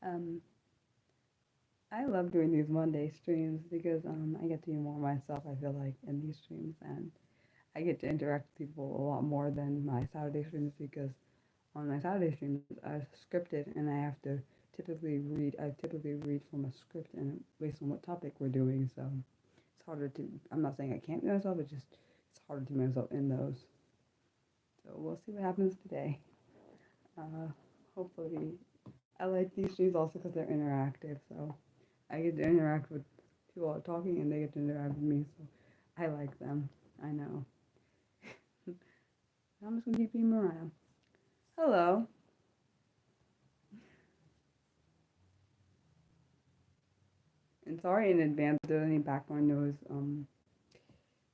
Um, I love doing these Monday streams because I get to be more myself, I feel like, in these streams, and I get to interact with people a lot more than my Saturday streams because on my Saturday streams I scripted and I typically read from a script and based on what topic we're doing, so it's harder to, I'm not saying I can't be myself, it's harder to be myself in those. So we'll see what happens today. Uh, Hopefully, I like these streams also because they're interactive, so I get to interact with people are talking and they get to interact with me, so I like them. I know. I'm just gonna keep being Mariah. Hello. And sorry in advance if there's any background noise,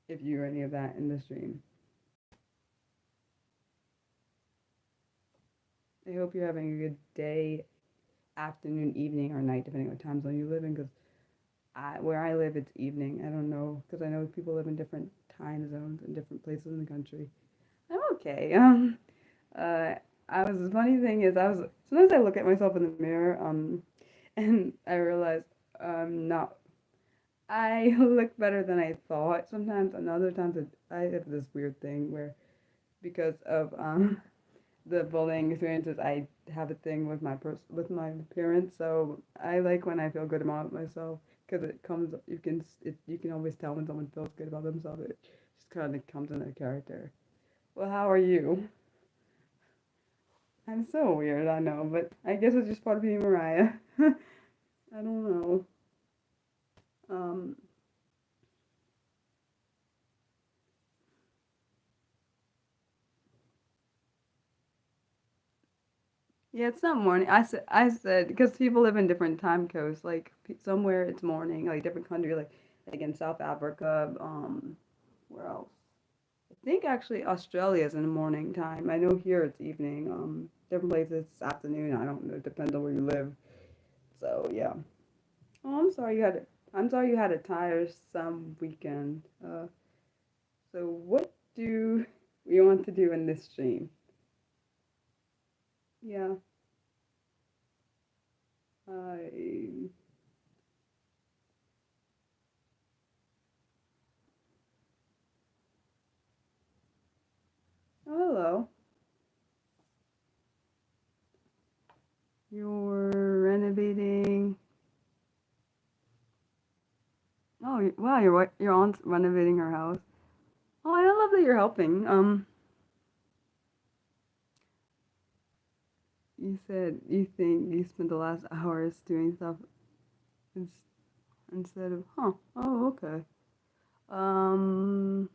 if you hear any of that in the stream. I hope you're having a good day, afternoon, evening, or night, depending on what time zone you live in, because where I live, it's evening. I don't know, because I know people live in different time zones in different places in the country. I'm okay. Uh, the funny thing is, sometimes I look at myself in the mirror, and I realize I'm not I look better than I thought sometimes, and other times I have this weird thing where because of the bullying experiences, I have a thing with with my appearance. So I like when I feel good about myself because it comes you can always tell when someone feels good about themselves. It just kind of comes in their character. Well, how are you? I'm so weird, I know, but I guess it's just part of being Mariah. I don't know. Um, Yeah, it's not morning. I said because people live in different time codes. Like somewhere it's morning, like different country, like in South Africa. Where else? I think actually Australia is in the morning time. I know here it's evening. Different places it's afternoon. I don't know. It depends on where you live. So yeah. Oh, I'm sorry you had a tiresome weekend. So what do we want to do in this stream? Yeah. I. Oh, hello. You're renovating. Oh, wow! Your aunt's renovating her house. Oh, I love that you're helping. You said you think you spent the last hours doing stuff ins- instead of, huh? Oh, okay. Um.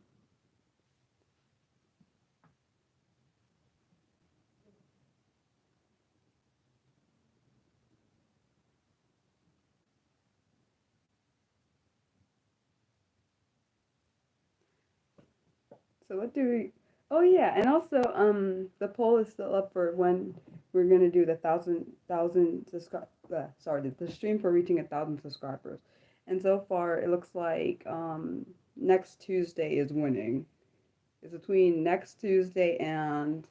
So what do we? Oh yeah, and also the poll is still up for when we're gonna do the thousand subscribe. Sorry, the stream for reaching 1,000 subscribers. And so far, it looks like next Tuesday is winning. It's between next Tuesday and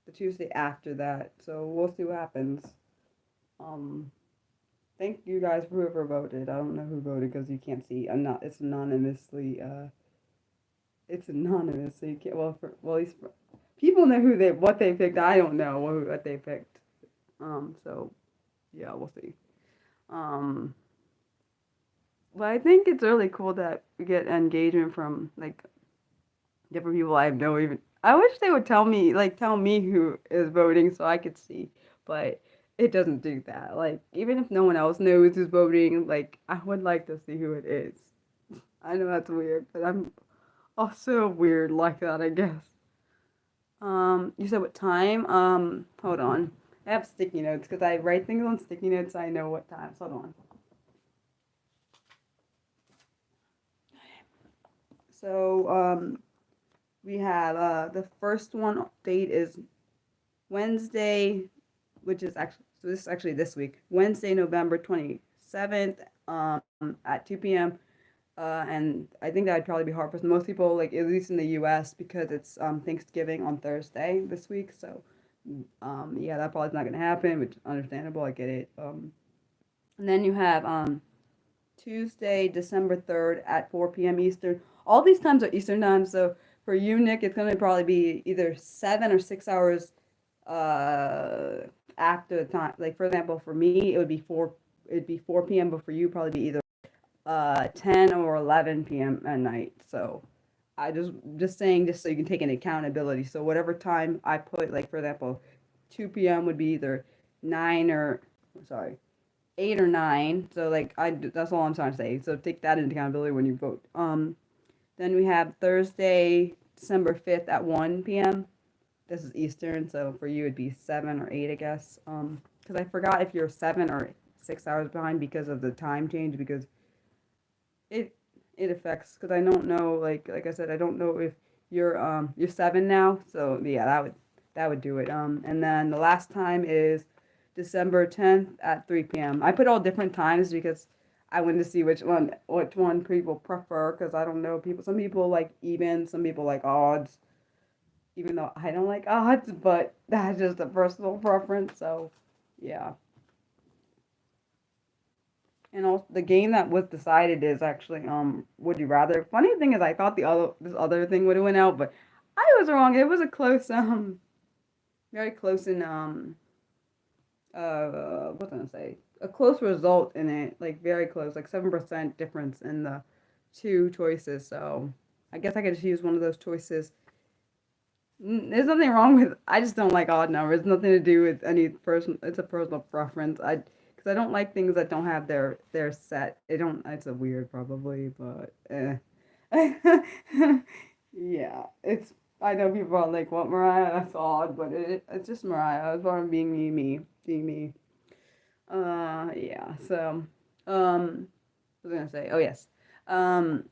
the Tuesday after that. So we'll see what happens. Um, Thank you guys for whoever voted. I don't know who voted because you can't see. I'm not. It's anonymously. It's anonymous, so you can't. Well, at least people know what they picked. I don't know what they picked. So yeah, we'll see. Um, but I think it's really cool that we get engagement from like different people I know even. I wish they would tell me who is voting so I could see, but it doesn't do that. Like, even if no one else knows who's voting, like, I would like to see who it is. I know that's weird, but I'm also weird like that, I guess. You said what time? Hold on. I have sticky notes because I write things on sticky notes so I know what times. Hold on. So, we have the first one date is Wednesday, which is actually so this is actually this week. Wednesday, November 27th, at 2 p.m. And I think that would probably be hard for most people, like at least in the U.S. because it's Thanksgiving on Thursday this week. So Yeah, that probably is not gonna happen, which is understandable. I get it. And then you have Tuesday, December 3rd at 4 p.m. Eastern. All these times are Eastern time, so for you, Nick, it's gonna probably be either 7 or 6 hours uh after the time. Like for example, for me, it'd be 4 p.m., but for you, probably be either 10 or 11 p.m. at night. So I just saying just so you can take an accountability. So whatever time I put, like for example, 2 p.m. would be either 9 or sorry 8 or 9. So like that's all I'm trying to say. So take that into accountability when you vote. Then we have Thursday, December 5th at 1 p.m. This is Eastern, so for you it'd be 7 or 8, I guess. Because I forgot if you're 7 or 6 hours behind because of the time change because it it affects because I don't know like I said I don't know if you're 7 now, so yeah, that would do it. And then the last time is December 10th at 3 p.m. I put all different times because I wanted to see which one people prefer because I don't know people. Some people like even, some people like odds. Even though I don't like odds, but that's just a personal preference. So yeah. And also, the game that was decided is actually Would You Rather. Funny thing is, I thought this other thing would have went out, but I was wrong. It was a close very close in what's I gonna say a close result in it, like very close, like 7% difference in the two choices. So I guess I could just use one of those choices. There's nothing wrong with. I just don't like odd numbers. It's nothing to do with any person. It's a personal preference. Because I don't like things that don't have their set. It don't. It's a weird probably, but yeah. It's. I know people are like, "What, Mariah? That's odd," but it's just Mariah. I was born being being me. Yeah. So, what was I gonna say? Oh yes. Um,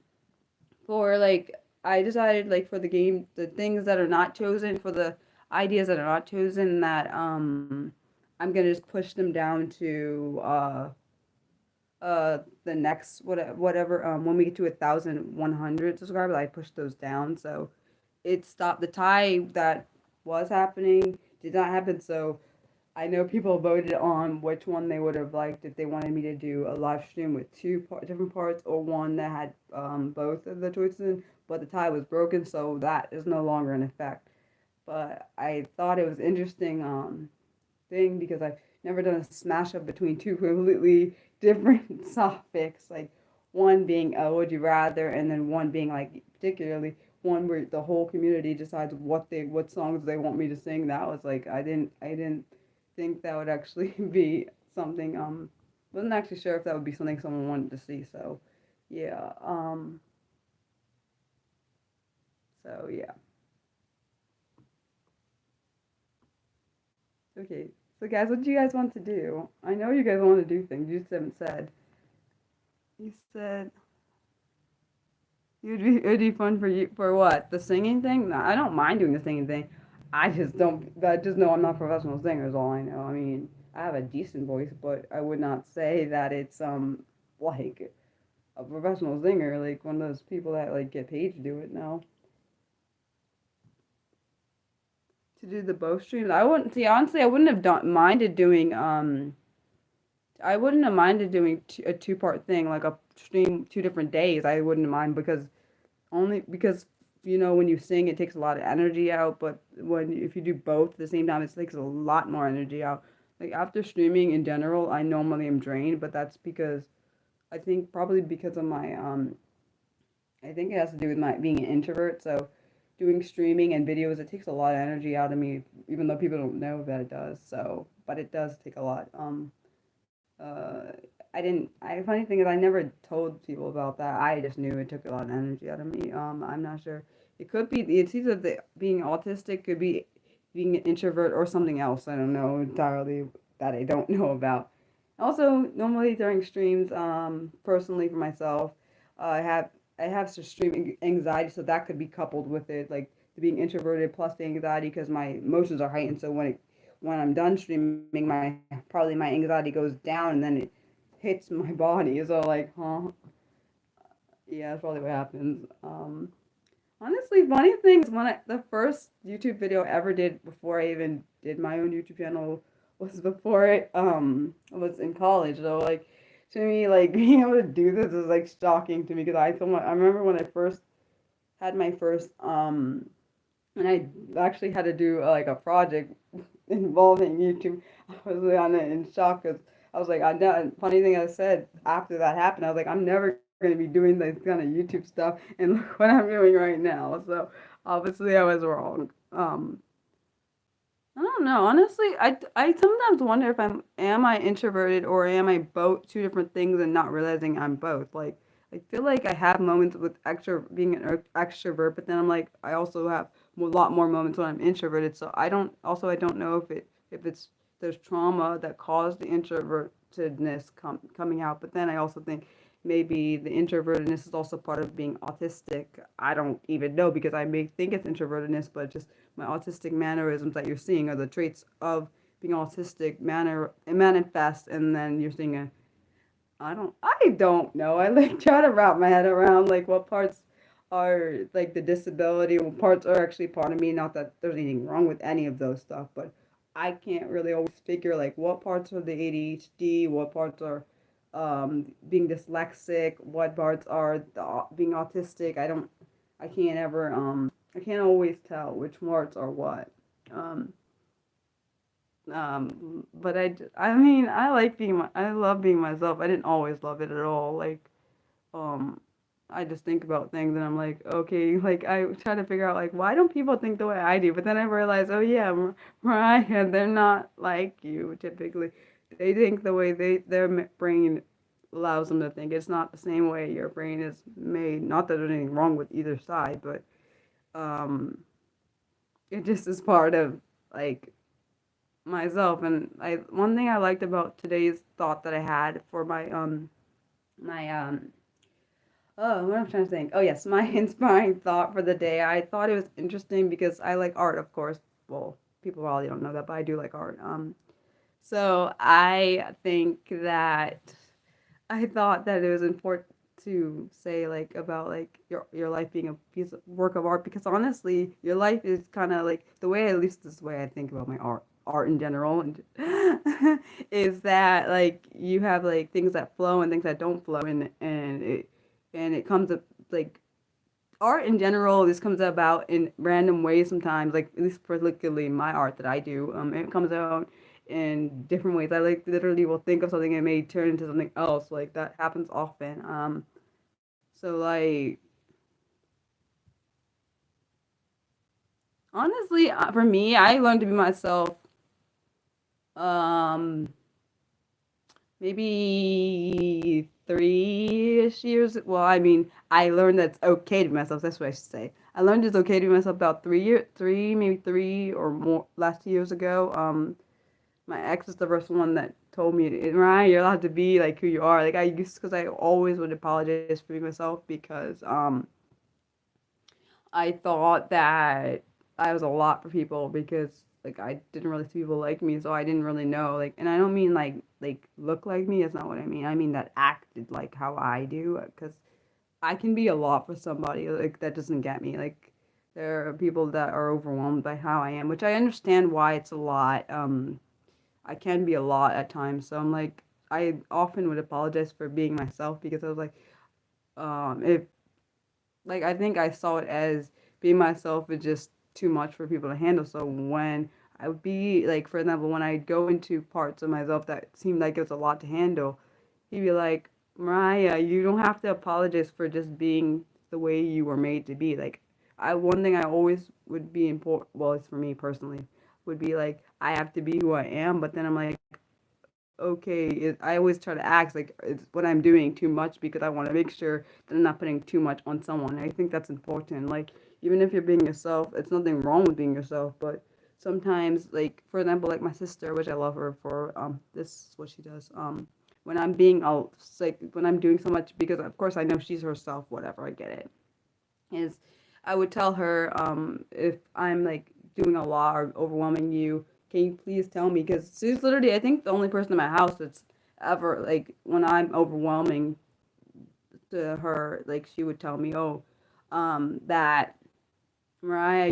for like I decided like for the game the things that are not chosen for the ideas that are not chosen that I'm gonna just push them down to the next whatever when we get to 1,100 subscribers I push those down so it stopped the tie that was happening did not happen so I know people voted on which one they would have liked if they wanted me to do a live stream with different parts or one that had both of the choices in, but the tie was broken, so that is no longer in effect. But I thought it was interesting thing because I've never done a smash up between two completely different topics, like one being would you rather, and then one being like particularly one where the whole community decides what songs they want me to sing. That was like I didn't think that would actually be something. Wasn't actually sure if that would be something someone wanted to see. So, yeah. So yeah. Okay. So guys, what do you guys want to do? I know you guys want to do things. You just haven't said. You said it'd be fun for you for what? The singing thing? No, I don't mind doing the singing thing. I just don't. I just know I'm not a professional singer. Is all I know. I mean, I have a decent voice, but I would not say that it's like a professional singer, like one of those people that like get paid to do it now. To do the bow streams, I wouldn't see. Honestly, I wouldn't have minded doing. I wouldn't have minded doing a two-part thing, like a stream 2 different days. I wouldn't mind because only because when you sing, it takes a lot of energy out. But when if you do both at the same time, it takes a lot more energy out. Like after streaming in general, I normally am drained, but that's because I think probably because of my I think it has to do with my being an introvert. So doing streaming and videos, it takes a lot of energy out of me, even though people don't know that it does. So, but it does take a lot. Uh, I didn't. Funny thing is, I never told people about that. I just knew it took a lot of energy out of me. I'm not sure. It could be. It's either being autistic, could be being an introvert, or something else. I don't know entirely that I don't know about. Also, normally during streams, personally for myself, I have some stream anxiety, so that could be coupled with it, like the being introverted plus the anxiety, because my emotions are heightened. So when I'm done streaming, my anxiety goes down, and then it hits my body. So like, huh? Yeah, that's probably what happens. Honestly, funny thing is when the first YouTube video I ever did before I even did my own YouTube channel was before I was in college. So like to me, like being able to do this is like shocking to me because I remember when I first had my first and I actually had to do like a project involving YouTube. I was really on it in shock because I was like, I know. Funny thing I said after that happened, I was like, I'm never going to be doing this kind of YouTube stuff, and look what I'm doing right now. So obviously, I was wrong. I don't know. Honestly, I sometimes wonder if am I introverted or am I both two different things and not realizing I'm both. Like I feel like I have moments with being an extrovert, but then I'm like I also have a lot more moments when I'm introverted. So I don't know if it's there's trauma that caused the introvertedness coming out, but then I also think maybe the introvertedness is also part of being autistic. I don't even know because I may think it's introvertedness, but just my autistic mannerisms that you're seeing are the traits of being autistic manifest, and then you're seeing I don't know. I like try to wrap my head around like what parts are like the disability, what parts are actually part of me. Not that there's anything wrong with any of those stuff, but I can't really always figure like what parts are the ADHD, what parts are being dyslexic, what parts are being autistic. I can't ever I can't always tell which parts are what. Um, but I mean, I love being myself. I didn't always love it at all. Like, um, I just think about things and I'm like, okay, like I try to figure out like why don't people think the way I do? But then I realize, oh yeah, Mariah, they're not like you typically. They think the way their brain allows them to think. It's not the same way your brain is made. Not that there's anything wrong with either side, but um, it just is part of like myself. And I one thing I liked about today's thought that I had for my oh, what I'm trying to think. Oh yes, my inspiring thought for the day. I thought it was interesting because I like art, of course. Well, people probably don't know that, but I do like art. So I think that I thought that it was important to say like about like your life being a piece of work of art because honestly, your life is kind of like the way at least this way I think about my art in general and is that like you have like things that flow and things that don't flow and it comes up like art in general this comes about in random ways sometimes like at least particularly my art that I do it comes out in different ways. I like literally will think of something and it may turn into something else. Like that happens often. So like honestly, for me, I learned to be myself. Um, maybe 3-ish years. Well, I mean, I learned that it's okay to be myself. That's what I should say. I learned it's okay to be myself about 3 years, maybe 3 or more last years ago. My ex is the first one that told me, Ryan, you're allowed to be like who you are. Like I used, because I always would apologize for being myself because I thought that I was a lot for people because like I didn't really see people like me, so I didn't really know like, and I don't mean like look like me. That's not what I mean. I mean that acted like how I do because I can be a lot for somebody like that doesn't get me. Like there are people that are overwhelmed by how I am, which I understand why it's a lot. I can be a lot at times. So I'm like, I often would apologize for being myself because I was like, if like I think I saw it as being myself is just too much for people to handle. So when I would be like, for example, when I go into parts of myself that seemed like it was a lot to handle, he'd be like, Mariah, you don't have to apologize for just being the way you were made to be. Like, one thing I always would be important, well, it's for me personally, would be like, I have to be who I am. But then I'm like, okay, I always try to act like it's what I'm doing too much because I want to make sure that I'm not putting too much on someone. I think that's important. Like, even if you're being yourself, it's nothing wrong with being yourself, but sometimes, like, for example, like my sister, which I love her for, this is what she does. When I'm being all, like, when I'm doing so much, because of course I know she's herself, whatever, I get it, is I would tell her if I'm like doing a lot or overwhelming you, can you please tell me? Because she's literally, I think, the only person in my house that's ever like when I'm overwhelming to her, like she would tell me, oh, that. Mariah,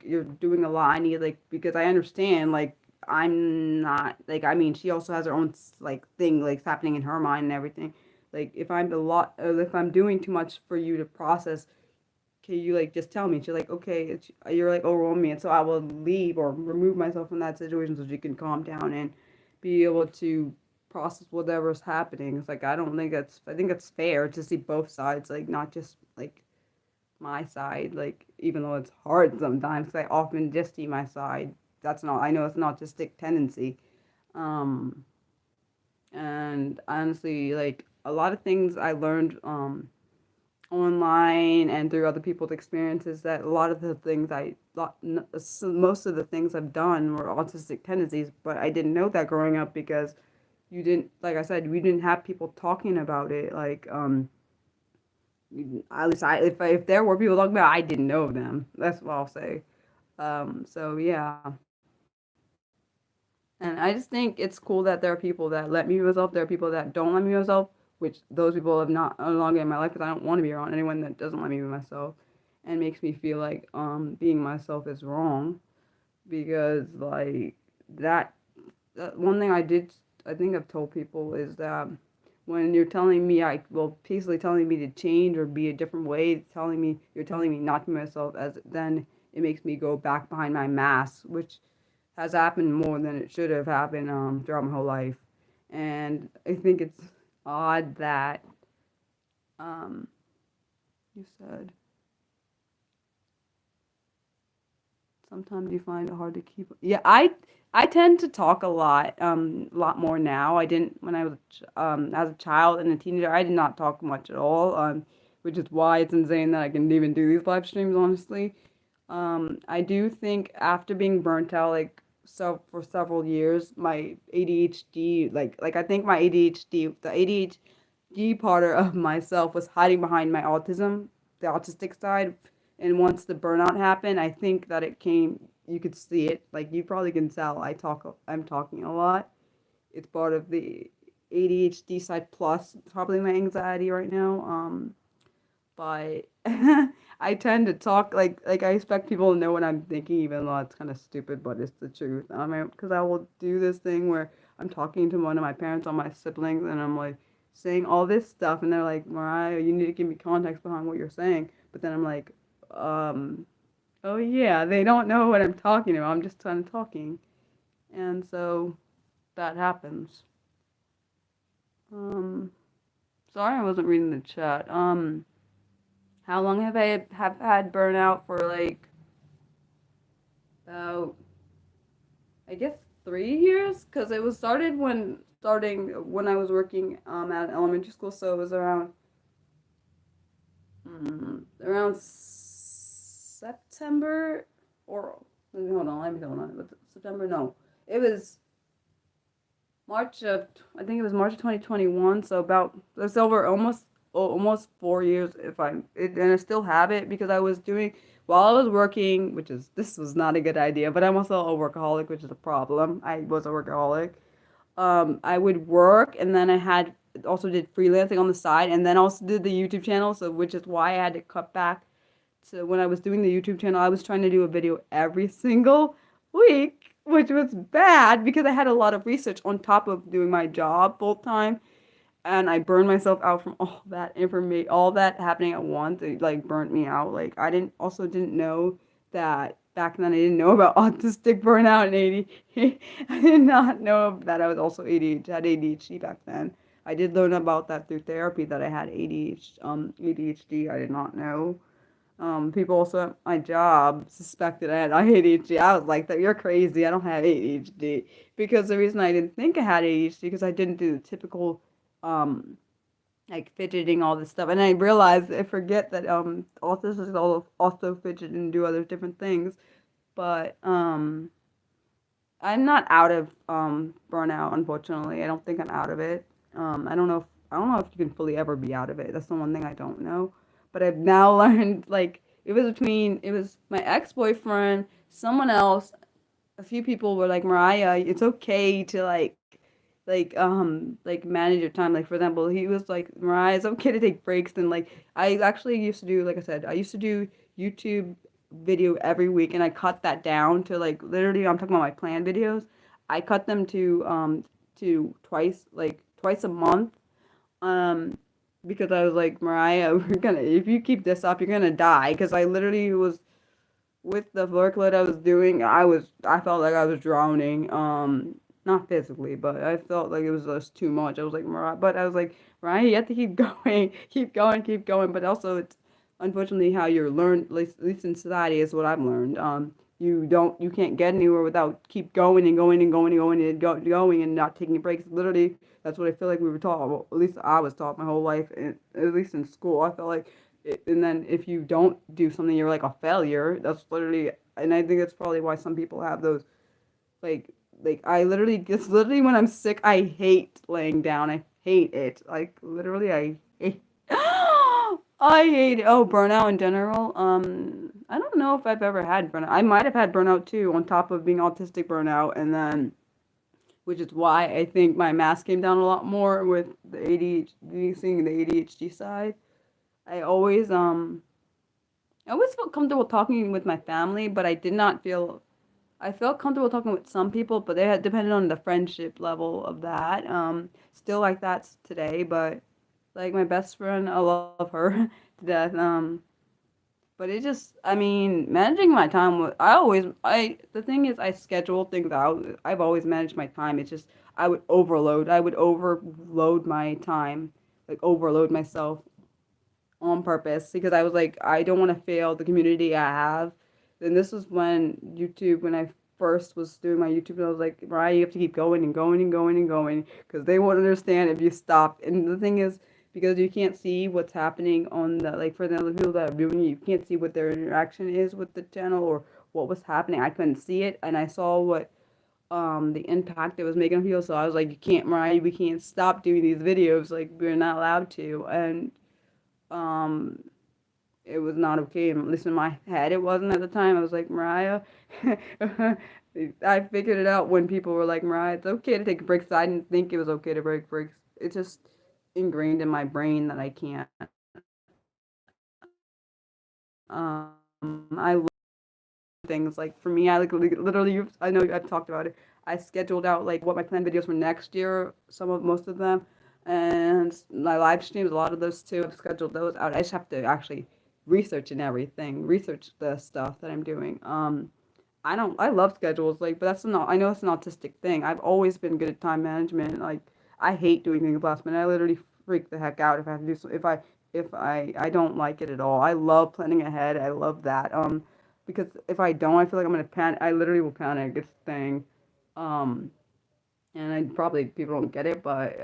you're doing a lot. I need like because I understand like I'm not like I mean she also has her own like thing like happening in her mind and everything. Like if I'm doing too much for you to process, can you like just tell me? She's like, okay, you're like overwhelming me, and so I will leave or remove myself from that situation so she can calm down and be able to process whatever's happening. It's like I think it's fair to see both sides, like not just like my side, like even though it's hard sometimes, 'cause I often just see my side. That's not I know it's not just stick tendency. Um, and honestly, like a lot of things I learned online and through other people's experiences that a lot of the things most of the things I've done were autistic tendencies, but I didn't know that growing up because you didn't, like I said, we didn't have people talking about it. Like, at least if there were people talking about it, I didn't know them. That's what I'll say. So yeah. And I just think it's cool that there are people that let me be myself. There are people that don't let me be myself, which those people have not no longer in my life because I don't want to be around anyone that doesn't let me be myself and makes me feel like being myself is wrong because like that, that one thing I think I've told people is that when you're telling me basically telling me to change or be a different way, you're telling me not to be myself as then it makes me go back behind my mask, which has happened more than it should have happened throughout my whole life. And I think it's odd that um, you said sometimes you find it hard to keep. Yeah, I tend to talk a lot more now. I didn't when I was as a child and a teenager. I did not talk much at all. Which is why it's insane that I can even do these live streams. Honestly, I do think after being burnt out for several years, my ADHD I think my the ADHD part of myself was hiding behind my autism, the autistic side. And once the burnout happened, I think that it came. You could see it, like you probably can tell. I'm talking a lot. It's part of the ADHD side plus probably my anxiety right now. But I tend to talk like I expect people to know what I'm thinking, even though it's kind of stupid, but it's the truth. I mean, because I will do this thing where I'm talking to one of my parents or my siblings, and I'm like saying all this stuff, and they're like, Mariah, you need to give me context behind what you're saying. But then I'm like, um, oh yeah, they don't know what I'm talking about. I'm just kind of talking, and so that happens. Um, sorry, I wasn't reading the chat. How long have had burnout for like about I guess 3 years? Because it was starting when I was working at an elementary school, so it was around September or let me hold on. Was it September? No, it was March of I think it was March of 2021. So about it's over almost 4 years and I still have it because I was doing while I was working, which is this was not a good idea, but I'm also a workaholic, which is a problem. I was a workaholic. I would work and then I had also did freelancing on the side and then also did the YouTube channel, so which is why I had to cut back. So when I was doing the YouTube channel, I was trying to do a video every single week, which was bad because I had a lot of research on top of doing my job full time, and I burned myself out from all that information, all that happening at once. It like burnt me out. Like didn't know that back then I didn't know about autistic burnout and ADHD. I did not know that I was also had ADHD back then. I did learn about that through therapy that I had ADHD. I did not know. People also at my job suspected I had ADHD. I was like, "That you're crazy. I don't have ADHD." Because the reason I didn't think I had ADHD because I didn't do the typical, um, like fidgeting, all this stuff, and I realized I forget that autism is also fidget and do other different things. But I'm not out of burnout, unfortunately. I don't think I'm out of it. I don't know if you can fully ever be out of it. That's the one thing I don't know. But I've now learned like it was my ex-boyfriend, someone else, a few people were like, Mariah, it's okay to like manage your time. Like for example, he was like, Mariah, it's okay to take breaks and like I actually used to do like I said, I used to do YouTube video every week, and I cut that down to like literally. I'm talking about my plan videos. I cut them to twice a month. Um, because I was like, Mariah, we're gonna if you keep this up, you're gonna die. Because I literally was with the workload I was doing, I felt like I was drowning. Not physically, but I felt like it was just too much. I was like, Mariah, but I was like, Mariah, you have to keep going, keep going, keep going. But also, it's unfortunately how you're learned. At least in society, is what I've learned. You can't get anywhere without keep going and going and going and going and going and not taking breaks. Literally, that's what I feel like we were taught. Well, at least I was taught my whole life, and at least in school, I felt like and then if you don't do something, you're like a failure. That's literally, and I think that's probably why some people have those, like, I literally, it's literally when I'm sick, I hate laying down. I hate it. Like, literally, I hate, I hate it. Oh, burnout in general. I don't know if I've ever had burnout. I might have had burnout too, on top of being autistic burnout, and then, which is why I think my mask came down a lot more with the ADHD, seeing the ADHD side. I always I always felt comfortable talking with my family, but I did not feel I felt comfortable talking with some people, but they had depended on the friendship level of that. Still like that today, but like my best friend, I love her to death. But it just, I mean, managing my time. The thing is, I schedule things out. I've always managed my time. It's just I would overload. I would overload my time, like overload myself on purpose because I was like, I don't want to fail the community I have. And this was when I first was doing my YouTube, I was like, Mariah, you have to keep going and going and going and going because they won't understand if you stop. And the thing is, because you can't see what's happening on the, like for the other people that are viewing you can't see what their interaction is with the channel or what was happening. I couldn't see it, and I saw what the impact it was making on people. So I was like, you can't, Mariah, we can't stop doing these videos. Like we're not allowed to. And um it was not okay. At least in my head, it wasn't at the time. I was like, Mariah, I figured it out when people were like, Mariah, it's okay to take breaks. I didn't think it was okay to break breaks. It's just ingrained in my brain that I can't. I love things like for me, I like literally. I know I've talked about it. I scheduled out like what my planned videos for next year. Most of them, and my live streams. A lot of those too. I've scheduled those out. I just have to actually research and everything. Research the stuff that I'm doing. I don't. I love schedules. Like, but that's not. I know it's an autistic thing. I've always been good at time management. Like, I hate doing things last minute. I literally freak the heck out if I have to do so. If I don't like it at all. I love planning ahead. I love that. Because if I don't, I feel like I'm gonna panic. I literally will panic. It's a thing. Um, and I probably people don't get it, but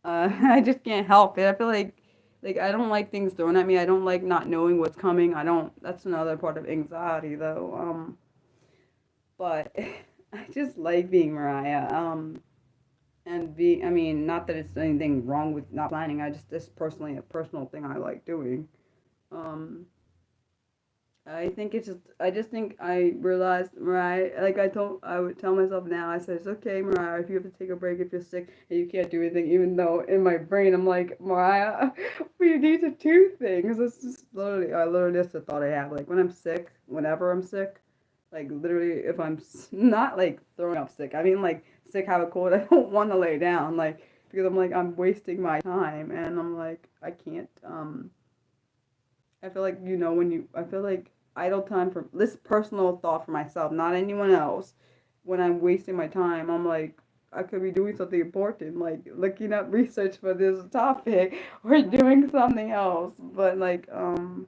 I just can't help it. I feel like I don't like things thrown at me. I don't like not knowing what's coming. I don't. That's another part of anxiety, though. But I just like being Mariah. And being. I mean, not that it's anything wrong with not planning. I just this personally a personal thing I like doing. Um, I think it's just, I just think I realized, Mariah, like I would tell myself now, I said, it's okay, Mariah, if you have to take a break, if you're sick and you can't do anything, even though in my brain I'm like, Mariah, we need to do things. It's just literally, that's the thought I have. Like when I'm sick, whenever I'm sick, like literally if I'm not like throwing up sick, I mean like sick, have a cold, I don't want to lay down, like, because I'm like, I'm wasting my time and I'm like, I can't, I feel like I feel like idle time for this personal thought for myself, not anyone else. When I'm wasting my time, I'm like I could be doing something important, like looking up research for this topic or doing something else. But like for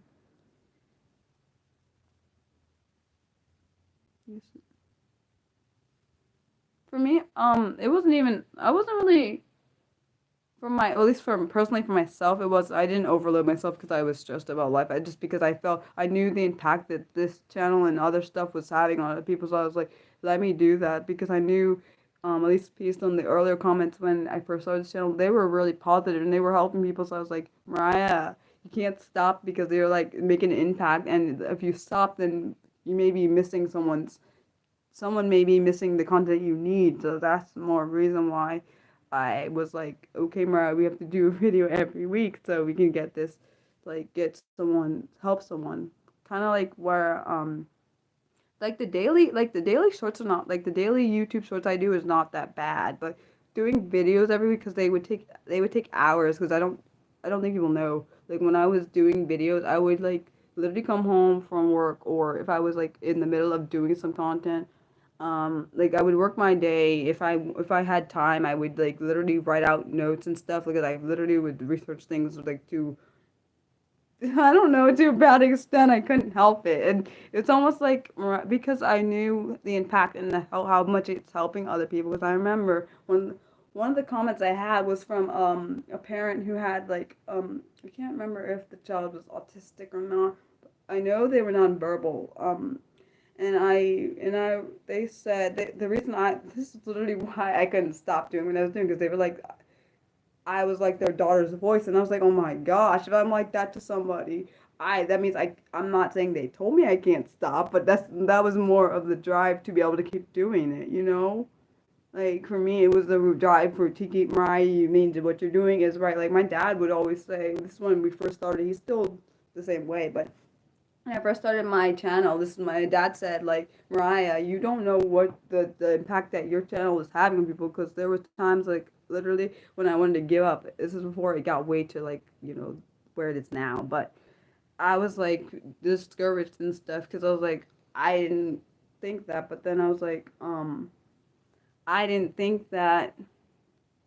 me, it wasn't even I wasn't really for my, at least for personally for myself, it was I didn't overload myself because I was stressed about life. I just because I felt I knew the impact that this channel and other stuff was having on other people. So I was like, let me do that because I knew, at least based on the earlier comments when I first started this channel, they were really positive and they were helping people. So I was like, Mariah, you can't stop because they're like making an impact, and if you stop, then you may be missing someone may be missing the content you need. So that's more reason why I was like, okay, Mariah, we have to do a video every week so we can get this, like, get someone, help someone kind of like where like the daily shorts are not like the daily YouTube shorts I do is not that bad, but doing videos every week because they would take hours because I don't think people know. Like when I was doing videos, I would like literally come home from work, or if I was like in the middle of doing some content, like I would work my day. If I had time, I would like literally write out notes and stuff because I literally would research things like to I don't know, to a bad extent. I couldn't help it. And it's almost like because I knew the impact and how much it's helping other people. Because I remember when one of the comments I had was from a parent who had like I can't remember if the child was autistic or not. I know they were nonverbal. And I they said the reason I this is literally why I couldn't stop doing what I was doing because they were like I was like their daughter's voice, and I was like, oh my gosh, if I'm like that to somebody, that means I'm not saying they told me I can't stop, but that was more of the drive to be able to keep doing it, you know? Like for me, it was the drive to keep Mariah. You mean what you're doing is right. Like my dad would always say, this is when we first started. He's still the same way, but when I first started my channel, this is my dad said, like, Mariah, you don't know what the impact that your channel is having on people because there was times like literally when I wanted to give up. This is before it got way to like, where it is now. But I was like discouraged and stuff because I was like, I didn't think that, but then I was like, I didn't think that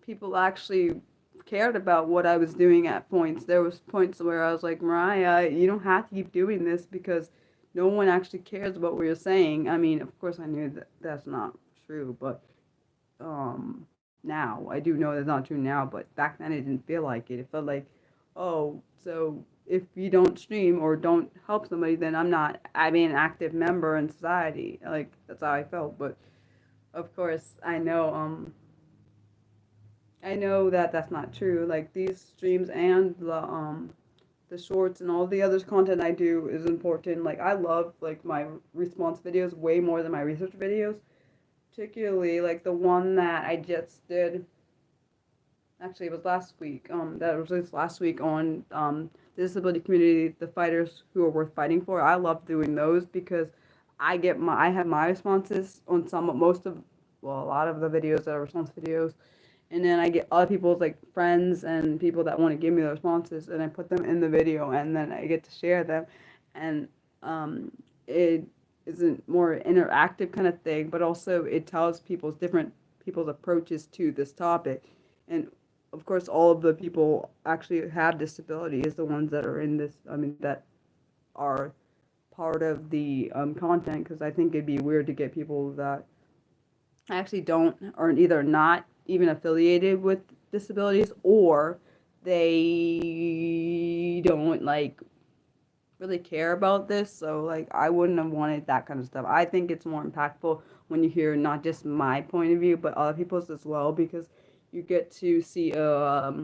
people actually cared about what I was doing at points. There was points where I was like, Mariah, you don't have to keep doing this because no one actually cares about what you're saying. I mean, of course I knew that that's not true, but now I do know that's not true now, but back then it didn't feel like it. It felt like, oh, so if you don't stream or don't help somebody, then I'm being an active member in society. Like that's how I felt, but of course I know that that's not true. Like these streams and the shorts and all the other content I do is important. Like I love like my response videos way more than my research videos. Particularly like the one that I just did. Actually, it was last week. That was released last week on the disability community, the fighters who are worth fighting for. I love doing those because I have my responses on a lot of the videos that are response videos, and then I get other people's like friends and people that want to give me the responses, and I put them in the video, and then I get to share them, and it is a more interactive kind of thing, but also it tells people's approaches to this topic, and of course all of the people actually have disabilities, the ones that are in this, I mean that are part of the content, because I think it'd be weird to get people that actually don't or either not even affiliated with disabilities or they don't like really care about this. So like I wouldn't have wanted that kind of stuff. I think it's more impactful when you hear not just my point of view but other people's as well, because you get to see a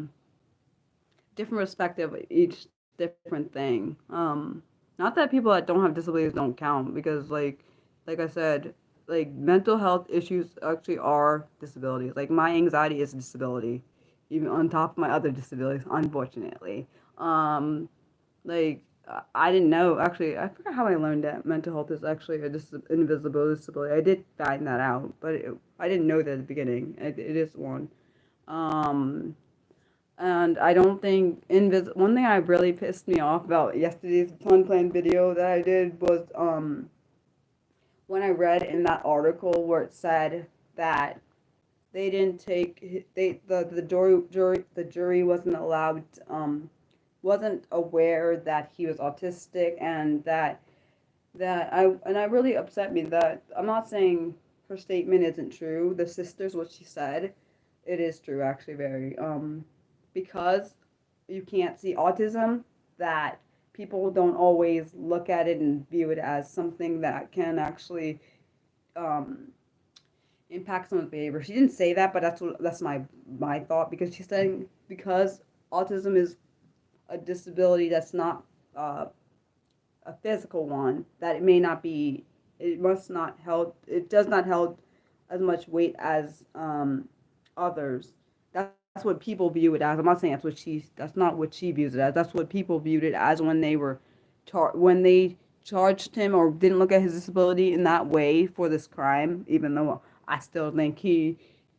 different perspective of each different thing. Not that people that don't have disabilities don't count, because like I said, like mental health issues actually are disabilities. Like my anxiety is a disability, even on top of my other disabilities, unfortunately. Like I didn't know, actually I forgot how I learned that mental health is actually a invisible disability. I did find that out, but I didn't know that at the beginning. It is one. Um, and I don't think one thing that really pissed me off about yesterday's fun plan video that I did was when I read in that article where it said that they didn't take the jury wasn't allowed, wasn't aware that he was autistic, and that really upset me. That I'm not saying her statement isn't true. The sisters, what she said, it is true actually, very because you can't see autism, that people don't always look at it and view it as something that can actually um, impact someone's behavior. She didn't say that, but that's my thought, because she's saying because autism is a disability that's not a physical one, that it does not held as much weight as others. That's what people view it as. I'm not saying that's not what she views it as. That's what people viewed it as when they were when they charged him or didn't look at his disability in that way for this crime, even though I still think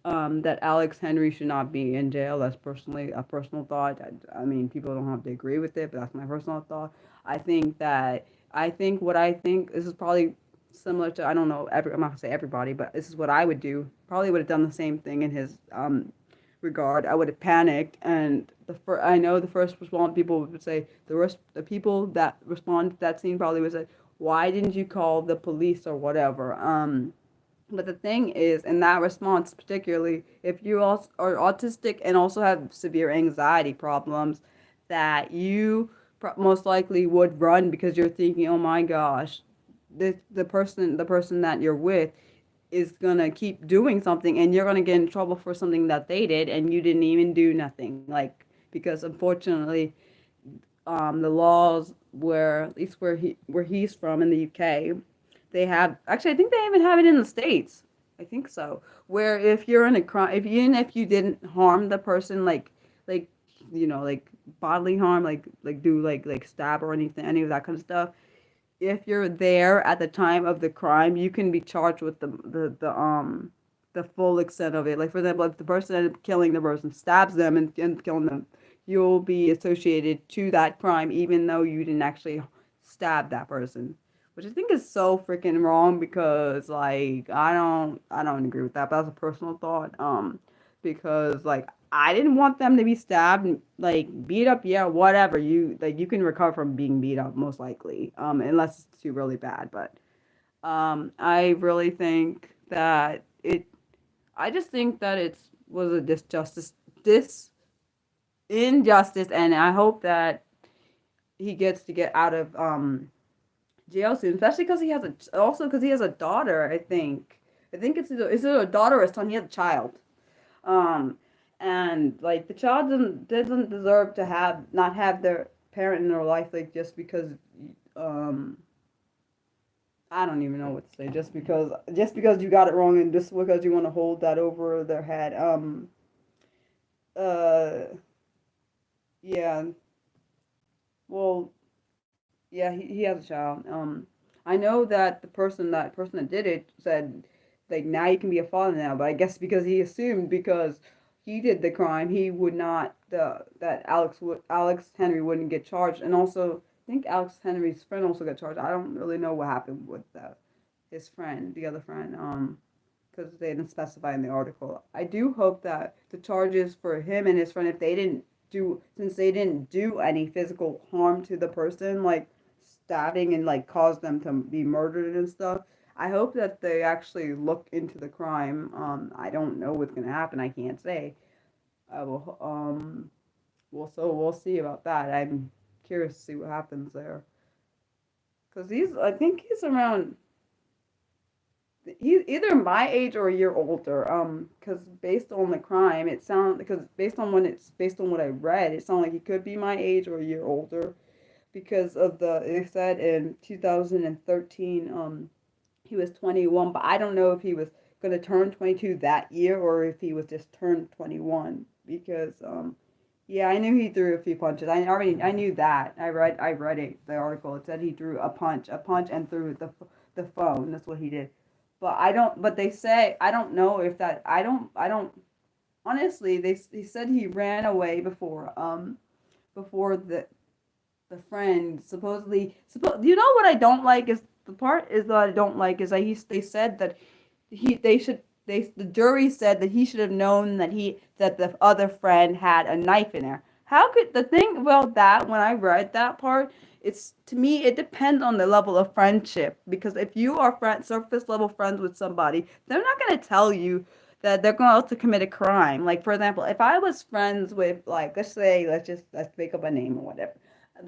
that Alex Henry should not be in jail. That's personally a personal thought. I mean, people don't have to agree with it, but that's my personal thought. I think that I think what I think this is probably similar to, I don't know, I'm not gonna say everybody, but this is what I would do. Probably would have done the same thing in his regard. I would have panicked, and I know the first respond people would say the people that respond to that scene probably would say, "Why didn't you call the police or whatever?" But the thing is, in that response, particularly if you also are autistic and also have severe anxiety problems, that you most likely would run because you're thinking, "Oh my gosh, the person that you're with is gonna keep doing something, and you're gonna get in trouble for something that they did, and you didn't even do nothing." Like, because unfortunately, the laws where at least where he's from in the UK, they have actually I think they even have it in the States. I think so. Where if you're in a crime, if even if you didn't harm the person, like like bodily harm, like do like stab or anything, any of that kind of stuff, if you're there at the time of the crime, you can be charged with the full extent of it. Like, for example, if the person ended up killing the person, stabs them and killing them, you'll be associated to that crime even though you didn't actually stab that person. Which I think is so freaking wrong, because like I don't agree with that. But that's a personal thought. Because like I didn't want them to be stabbed, like beat up. Yeah, whatever. You can recover from being beat up most likely. Unless it's too really bad. But I really think that it. I just think that it was a this injustice, and I hope that he gets to get out of jail soon, especially because he has a daughter. I think it's a daughter or a son. He has a child. Um, and like the child doesn't deserve to not have their parent in their life, like just because um I don't even know what to say, just because you got it wrong, and just because you want to hold that over their head. Uh yeah. Well, yeah, he has a child. I know that the person that did it said, like, now you can be a father now, but I guess because he assumed, because he did the crime, he would not that Alex Henry wouldn't get charged. And also I think Alex Henry's friend also got charged. I don't really know what happened with his friend, the other friend, because they didn't specify in the article. I do hope that the charges for him and his friend, if they didn't since they didn't do any physical harm to the person, like stabbing and like cause them to be murdered and stuff. I hope that they actually look into the crime. I don't know what's gonna happen. I can't say. I will. We'll see about that. I'm curious to see what happens there. Cause I think he's around. He's either my age or a year older. Cause based on the crime, because based on what I read, it sounded like he could be my age or a year older, because of it said in 2013, he was 21, but I don't know if he was going to turn 22 that year or if he was just turned 21, because yeah, I knew he threw a few punches. I knew that. I read it, the article. It said he threw a punch and threw the phone. That's what he did. But I don't but they say, I don't know if that I don't honestly, they said he ran away before the friend supposedly. You know what I don't like is the part is that I don't like is that they said that the jury said that he should have known that the other friend had a knife in there. How could the thing about that, when I read that part, it's, to me, it depends on the level of friendship, because if you are surface level friends with somebody, they're not going to tell you that they're going to commit a crime. Like, for example, if I was friends with, like, let's make up a name or whatever.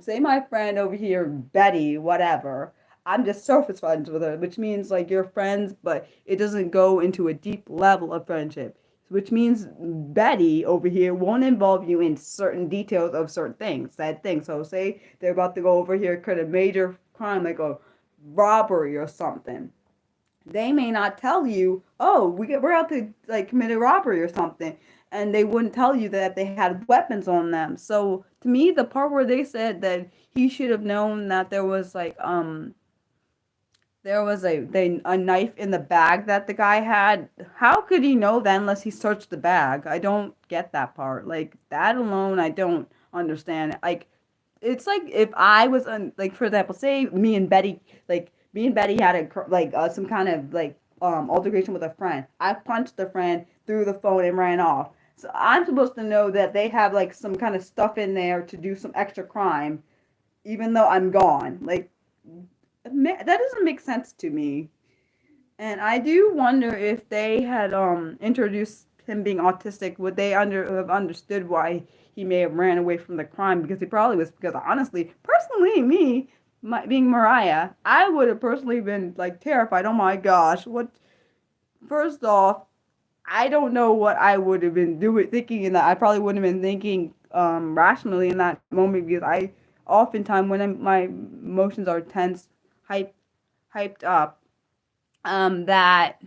Say my friend over here, Betty, whatever. I'm just surface friends with her, which means like you're friends, but it doesn't go into a deep level of friendship. Which means Betty over here won't involve you in certain details of certain things, sad things. So say they're about to go over here, commit a major crime like a robbery or something. They may not tell you, oh, we're out to like commit a robbery or something, and they wouldn't tell you that they had weapons on them. So to me, the part where they said that he should have known that there was like there was a knife in the bag that the guy had. How could he know that unless he searched the bag? I don't get that part. Like that alone, I don't understand. Like it's like if I was like for example, say me and Betty had some kind of altercation with a friend. I punched the friend, threw the phone, and ran off. So I'm supposed to know that they have like some kind of stuff in there to do some extra crime, even though I'm gone. Like that doesn't make sense to me. And I do wonder if they had introduced him being autistic, would they have understood why he may have ran away from the crime? Because he probably was. Because honestly, personally, being Mariah, I would have personally been like terrified. Oh my gosh, what? First off, I don't know what I would have been doing, thinking in that. I probably wouldn't have been thinking rationally in that moment because I oftentimes my emotions are tense, hyped, hyped up, that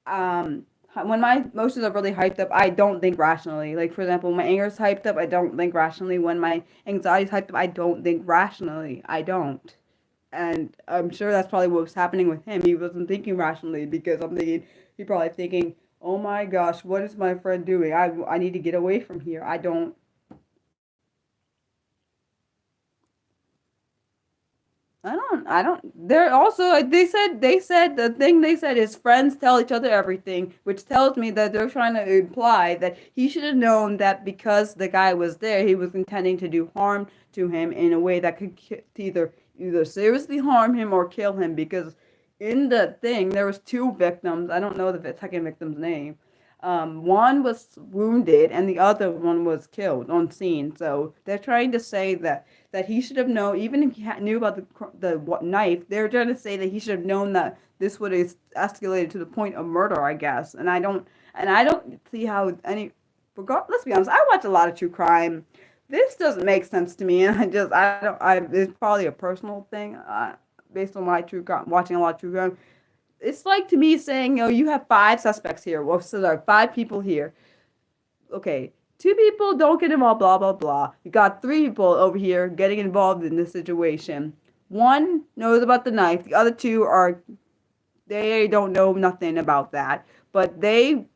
um when my emotions are really hyped up, I don't think rationally. Like for example, when my anger is hyped up, I don't think rationally. When my anxiety is hyped up, I don't think rationally. I don't. And I'm sure that's probably what was happening with him. He wasn't thinking rationally because I'm thinking he probably thinking, "Oh my gosh, what is my friend doing? I need to get away from here." I don't. They're also, they said the thing they said is friends tell each other everything, which tells me that they're trying to imply that he should have known that because the guy was there, he was intending to do harm to him in a way that could either seriously harm him or kill him. Because in the thing there was two victims. I don't know the second victim's name. One was wounded and the other one was killed on scene. So they're trying to say that he should have known, even if he knew about the knife. They're trying to say that he should have known that this would have escalated to the point of murder, I guess. And I don't see how any. Let's be honest. I watch a lot of true crime. This doesn't make sense to me, and I don't. It's probably a personal thing, based on my true crime, watching a lot of true crime. It's like to me saying, "Oh, you have five suspects here. Well, so there are five people here. Okay, two people don't get involved, blah, blah, blah. You got three people over here getting involved in this situation. One knows about the knife, the other two they don't know nothing about that. But I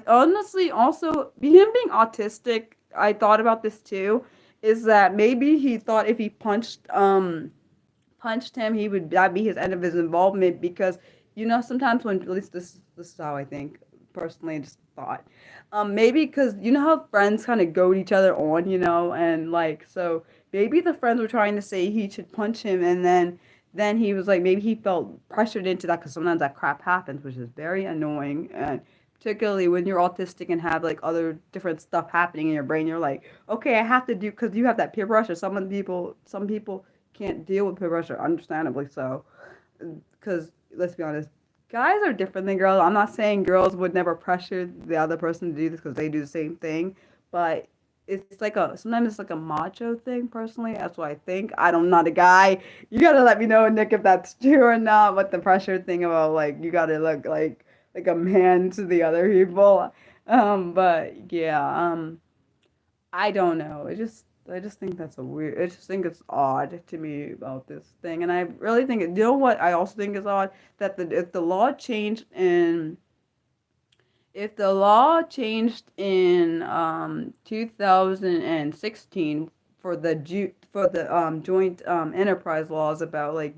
honestly also, him being autistic, I thought about this too, is that maybe he thought if he punched him, that'd be his end of his involvement because sometimes when at least this is how I think personally, just thought, maybe because you know how friends kind of goad each other on, and like so maybe the friends were trying to say he should punch him, and then he was like maybe he felt pressured into that because sometimes that crap happens, which is very annoying, and particularly when you're autistic and have like other different stuff happening in your brain, you're like, okay, I have to do because you have that peer pressure. Some people can't deal with peer pressure, understandably so, because let's be honest, guys are different than girls. I'm not saying girls would never pressure the other person to do this because they do the same thing, but it's like sometimes it's like a macho thing. Personally, that's what I think. I'm not a guy. You gotta let me know, Nick, if that's true or not. What the pressure thing about like you gotta look like a man to the other people. But yeah, I don't know. I just think that's a weird. I just think it's odd to me about this thing, and I really think you know what I also think is odd, that if the law changed in 2016 for the joint enterprise laws about like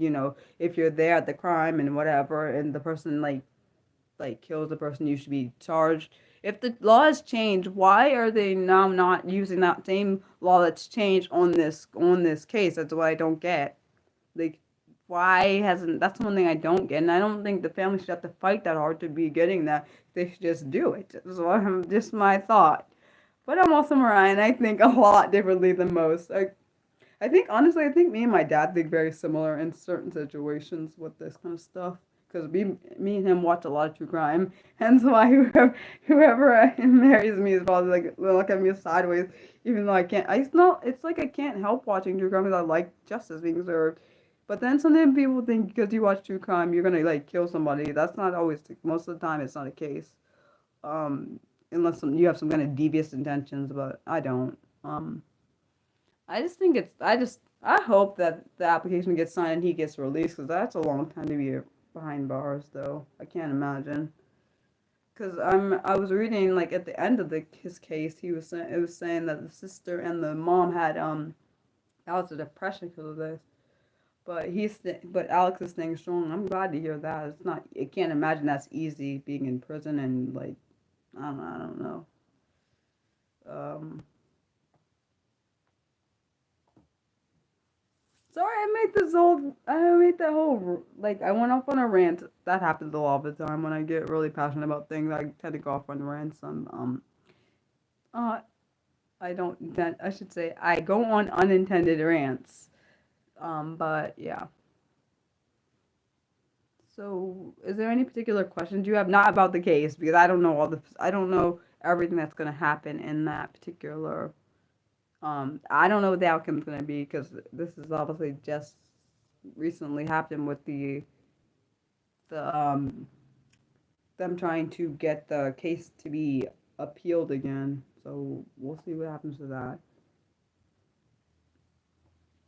if you're there at the crime and whatever and the person kills the person, you should be charged. If the law has changed, why are they now not using that same law that's changed on this case? That's what I don't get. Like, why hasn't? That's one thing I don't get, and I don't think the family should have to fight that hard to be getting that. They should just do it. So just my thought. But I'm also Mariah, and I think a lot differently than most. I think honestly, I think me and my dad think very similar in certain situations with this kind of stuff. Because me and him watch a lot of true crime, hence why whoever marries me is probably like look at me sideways, even though I can't. It's not. It's like I can't help watching true crime because I like justice being served. But then sometimes people think because you watch true crime, you're gonna like kill somebody. That's not always. Most of the time, it's not the case. Um, unless you have some kind of devious intentions, but I don't. I just think it's I hope that the application gets signed and he gets released, because that's a long time to be behind bars, though. I can't imagine. Because I was reading, like, at the end of his case, he was saying, it was saying that the sister and the mom had that was a depression because of this. But Alex is staying strong. I'm glad to hear that. It's not. I can't imagine that's easy being in prison and, like, I don't know. Um, Sorry, I made that whole, like, I went off on a rant. That happens a lot of the time when I get really passionate about things. I tend to go off on rants. Uh, I don't, I should say, I go on unintended rants. But yeah. So, is there any particular questions you have? Not about the case, because I don't know everything that's going to happen in that particular. I don't know what the outcome is going to be, because this is obviously just recently happened with the them trying to get the case to be appealed again. So we'll see what happens to that.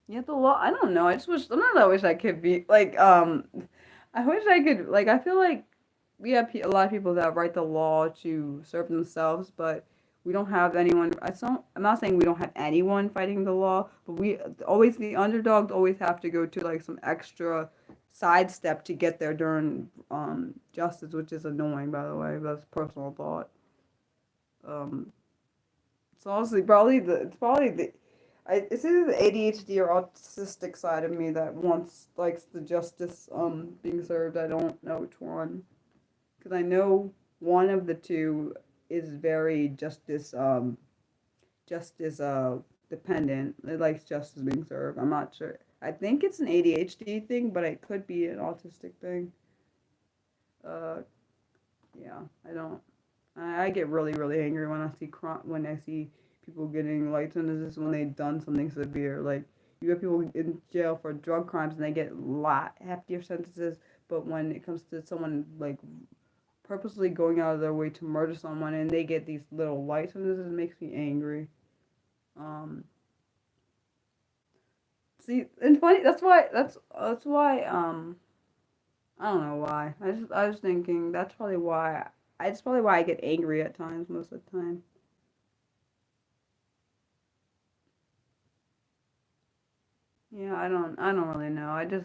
Yeah, the law. I don't know. I just wish. Sometimes I wish I could be like. I wish I could. Like, I feel like we have a lot of people that write the law to serve themselves, but we don't have anyone. I'm not saying we don't have anyone fighting the law, but we always, the underdogs always have to go to, like, some extra sidestep to get there during justice, which is annoying, by the way. That's personal thought. Um, it's honestly probably the it's either the ADHD or autistic side of me that wants, likes the justice being served. I don't know which one, because I know one of the two is very justice dependent. It likes justice being served. I'm not sure. I think it's an ADHD thing, but it could be an autistic thing. Uh, yeah, I don't. I get really, really angry when when I see people getting light sentences when they've done something severe. Like, you have people in jail for drug crimes and they get a lot heftier sentences, but when it comes to someone, like, purposely going out of their way to murder someone and they get these little light sentences, it makes me angry. Um, See, and funny. That's why. I don't know why. I was thinking that's probably why. It's probably why I get angry at times most of the time. Yeah, I don't really know. I kind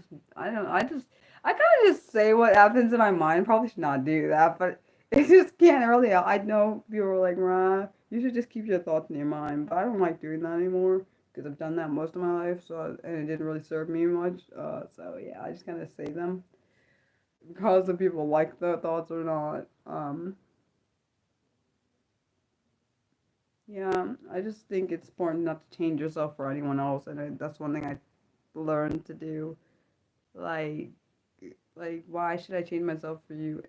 of just say what happens in my mind. Probably should not do that, but it just can't really. I know people are like, "Rah, you should just keep your thoughts in your mind," but I don't like doing that anymore because I've done that most of my life. And it didn't really serve me much. So yeah, I just kind of say them because the people like the thoughts or not. Yeah, I just think it's important not to change yourself for anyone else, and that's one thing I learned to do. Like, why should I change myself for you?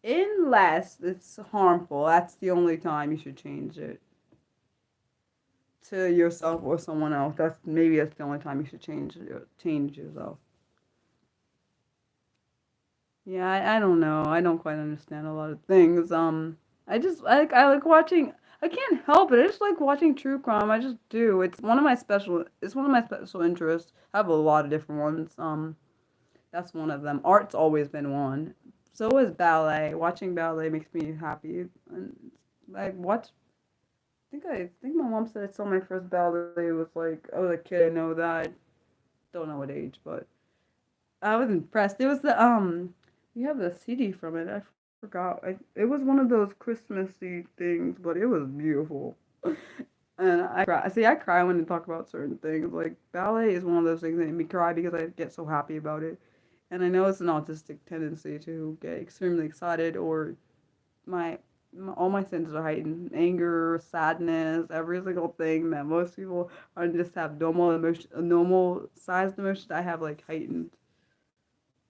Unless it's harmful, that's the only time you should change it to yourself or someone else. That's the only time you should change yourself. Yeah, I don't know. I don't quite understand a lot of things. I like watching. I can't help it. I just like watching true crime. I just do. It's one of my special interests. I have a lot of different ones. That's one of them. Art's always been one. So is ballet. Watching ballet makes me happy. And I watch. I think my mom said I saw my first ballet was, like, I was a kid. I know that. Don't know what age, but I was impressed. It was we have the CD from it. I forgot. It was one of those Christmassy things, but it was beautiful. And I cry. See, I cry when I talk about certain things. Like, ballet is one of those things that make me cry because I get so happy about it. And I know it's an autistic tendency to get extremely excited, or my, all my senses are heightened. Anger, sadness, every single thing that most people are just have normal emotion, normal sized emotions. I have, like, heightened.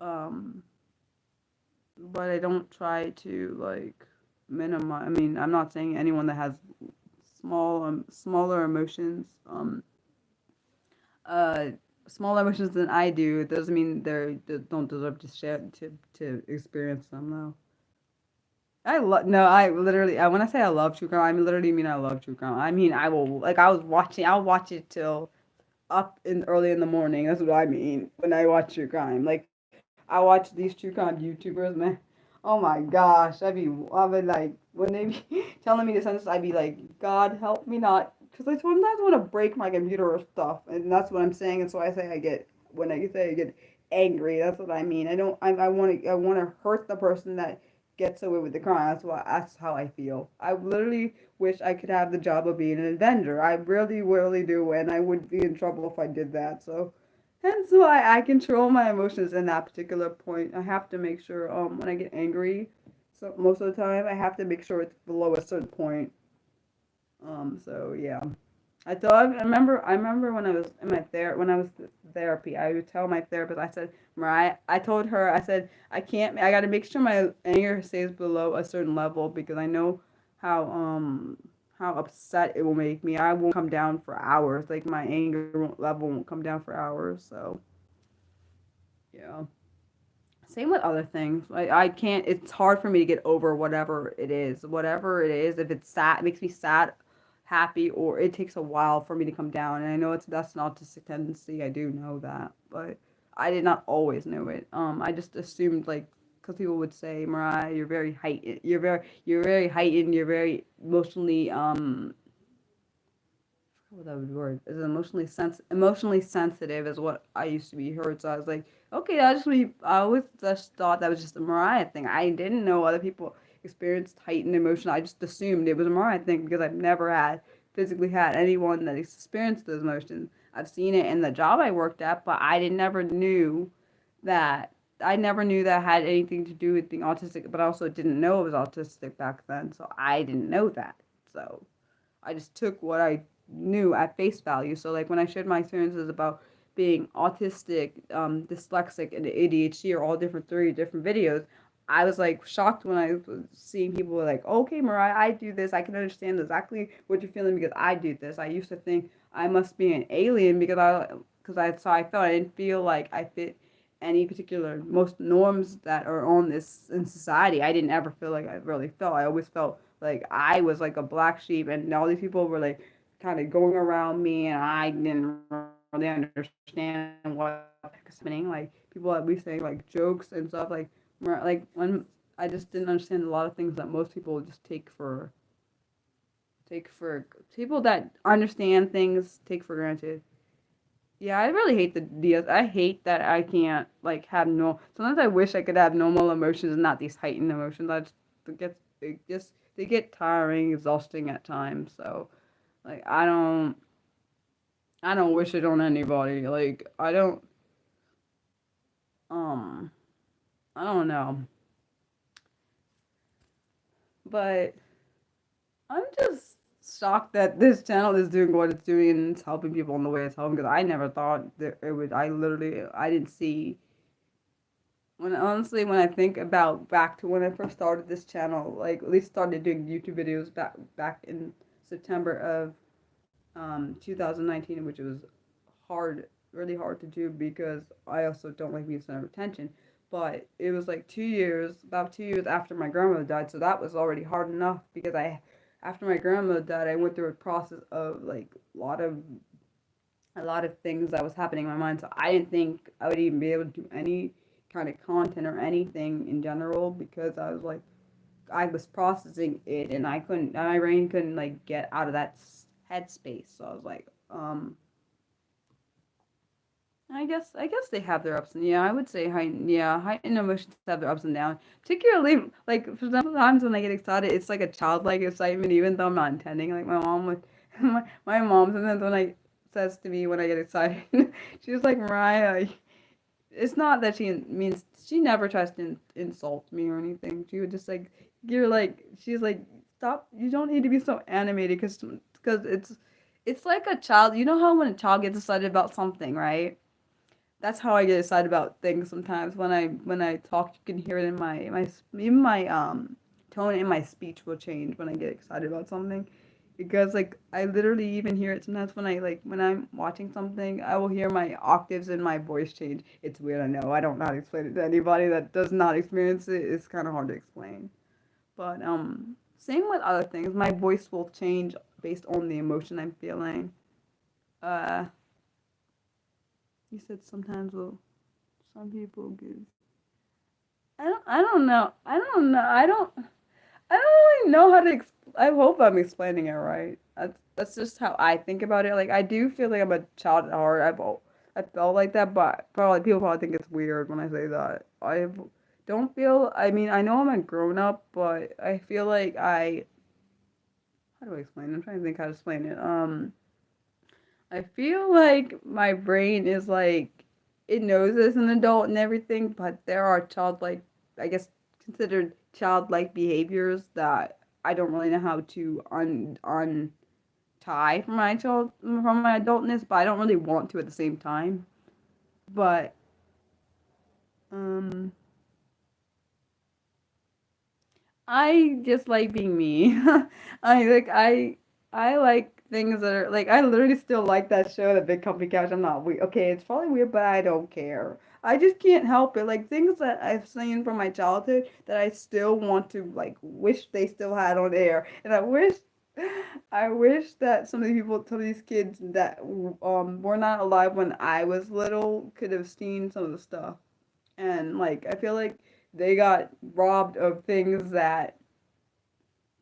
Um, but I don't try to, like, minimize. I mean, I'm not saying anyone that has smaller emotions, uh, smaller emotions than I do, it doesn't mean they don't deserve to share to experience them, though. No, I literally, when I say I love true crime, I literally mean I love true crime. I mean, I will, like, I'll watch it till, up in early in the morning. That's what I mean when I watch true crime. Like I watch these true crime YouTubers, man. Oh my gosh, I'd be like, when they be telling me the sentence, I'd be like, God help me not, because I sometimes want to break my computer or stuff, and that's what I'm saying. And so I say when I say I get angry, that's what I mean. I want to hurt the person that gets away with the crime. That's how I feel. I literally wish I could have the job of being an avenger. I really, really do, and I would be in trouble if I did that. So hence why I control my emotions in that particular point. I have to make sure when I get angry, so most of the time I have to make sure it's below a certain point. So yeah. I remember when I was in my when I was therapy, I would tell my therapist, I said, Mariah, I told her, I said, I got to make sure my anger stays below a certain level because I know how upset it will make me. I won't come down for hours. Like my level won't come down for hours. So yeah. Same with other things. Like I can't. It's hard for me to get over whatever it is. Whatever it is, if it's sad, it makes me sad, happy, or it takes a while for me to come down. And I know that's an autistic tendency. I do know that, but I did not always know it. I just assumed like because people would say, Mariah, you're very heightened. You're very heightened. You're very emotionally what that word is emotionally sensitive is what I used to be heard. So I was like, okay, I always just thought that was just a Mariah thing. I didn't know other people experienced heightened emotion. I just assumed it was a Mariah thing because I've never physically had anyone that experienced those emotions. I've seen it in the job I worked at, but that I never knew that had anything to do with being autistic, but I also didn't know it was autistic back then. So I didn't know that. So I just took what I knew at face value. So like when I shared my experiences about being autistic, dyslexic, and ADHD are all different 3 different videos, I was like shocked when I was seeing people were like, okay, Mariah, I do this. I can understand exactly what you're feeling because I do this. I used to think I must be an alien so I felt I didn't feel like I fit any particular most norms that are on this in society. I didn't ever feel like I really felt. I always felt like I was like a black sheep, and all these people were like kind of going around me, and I didn't really understand what was happening. Like people that we say like jokes and stuff like when I just didn't understand a lot of things that most people just take for people that understand things take for granted. Yeah, I really hate the DS. I hate that I can't like have no. Sometimes I wish I could have normal emotions and not these heightened emotions. They get tiring, exhausting at times. So like I don't wish it on anybody. Like um I don't know, but I'm just shocked that this channel is doing what it's doing and it's helping people in the way it's helping because I never thought that it would. I didn't see when I think about back to when I first started this channel, like at least started doing YouTube videos back in September of 2019, which was really hard to do because I also don't like being center of attention. But it was like about 2 years after my grandmother died, so that was already hard enough because after my grandmother died, I went through a process of like a lot of things that was happening in my mind. So I didn't think I would even be able to do any kind of content or anything in general because I was processing it and my brain couldn't like get out of that headspace. So I was like, I guess they have their ups and yeah, I would say heightened emotions have their ups and downs. Particularly like for sometimes when I get excited, it's like a childlike excitement, even though I'm not intending. Like my mom would, my mom sometimes when I says to me when I get excited, she's like Mariah. It's not that she never tries to insult me or anything. She would just like she's like stop. You don't need to be so animated because it's like a child. You know how when a child gets excited about something, right? That's how I get excited about things sometimes. When I talk, you can hear it in even my tone in my speech will change when I get excited about something. Because like I literally even hear it sometimes when I'm watching something, I will hear my octaves in my voice change. It's weird, I know. I don't know how to explain it to anybody that does not experience it. It's kind of hard to explain. But same with other things. My voice will change based on the emotion I'm feeling. Uh You said sometimes some people give. I don't know. I don't know. I don't really know how to. I hope I'm explaining it right. That's just how I think about it. Like I do feel like I'm a child at heart. I felt like that, but probably people probably think it's weird when I say that. I don't feel. I mean, I know I'm a grown up, but I feel like I. How do I explain it? I'm trying to think how to explain it. I feel like my brain is like it knows as an adult and everything, but there are childlike, I guess, considered childlike behaviors that I don't really know how to untie from my adultness, but I don't really want to at the same time. But um, I just like being me. I like I like things that are like I literally still like that show, The Big Comfy Couch. I'm not weird. Okay, it's probably weird, but I don't care. I just can't help it. Like things that I've seen from my childhood that I still want to like wish they still had on air. And I wish that some of these kids that were not alive when I was little could have seen some of the stuff. And like I feel like they got robbed of things that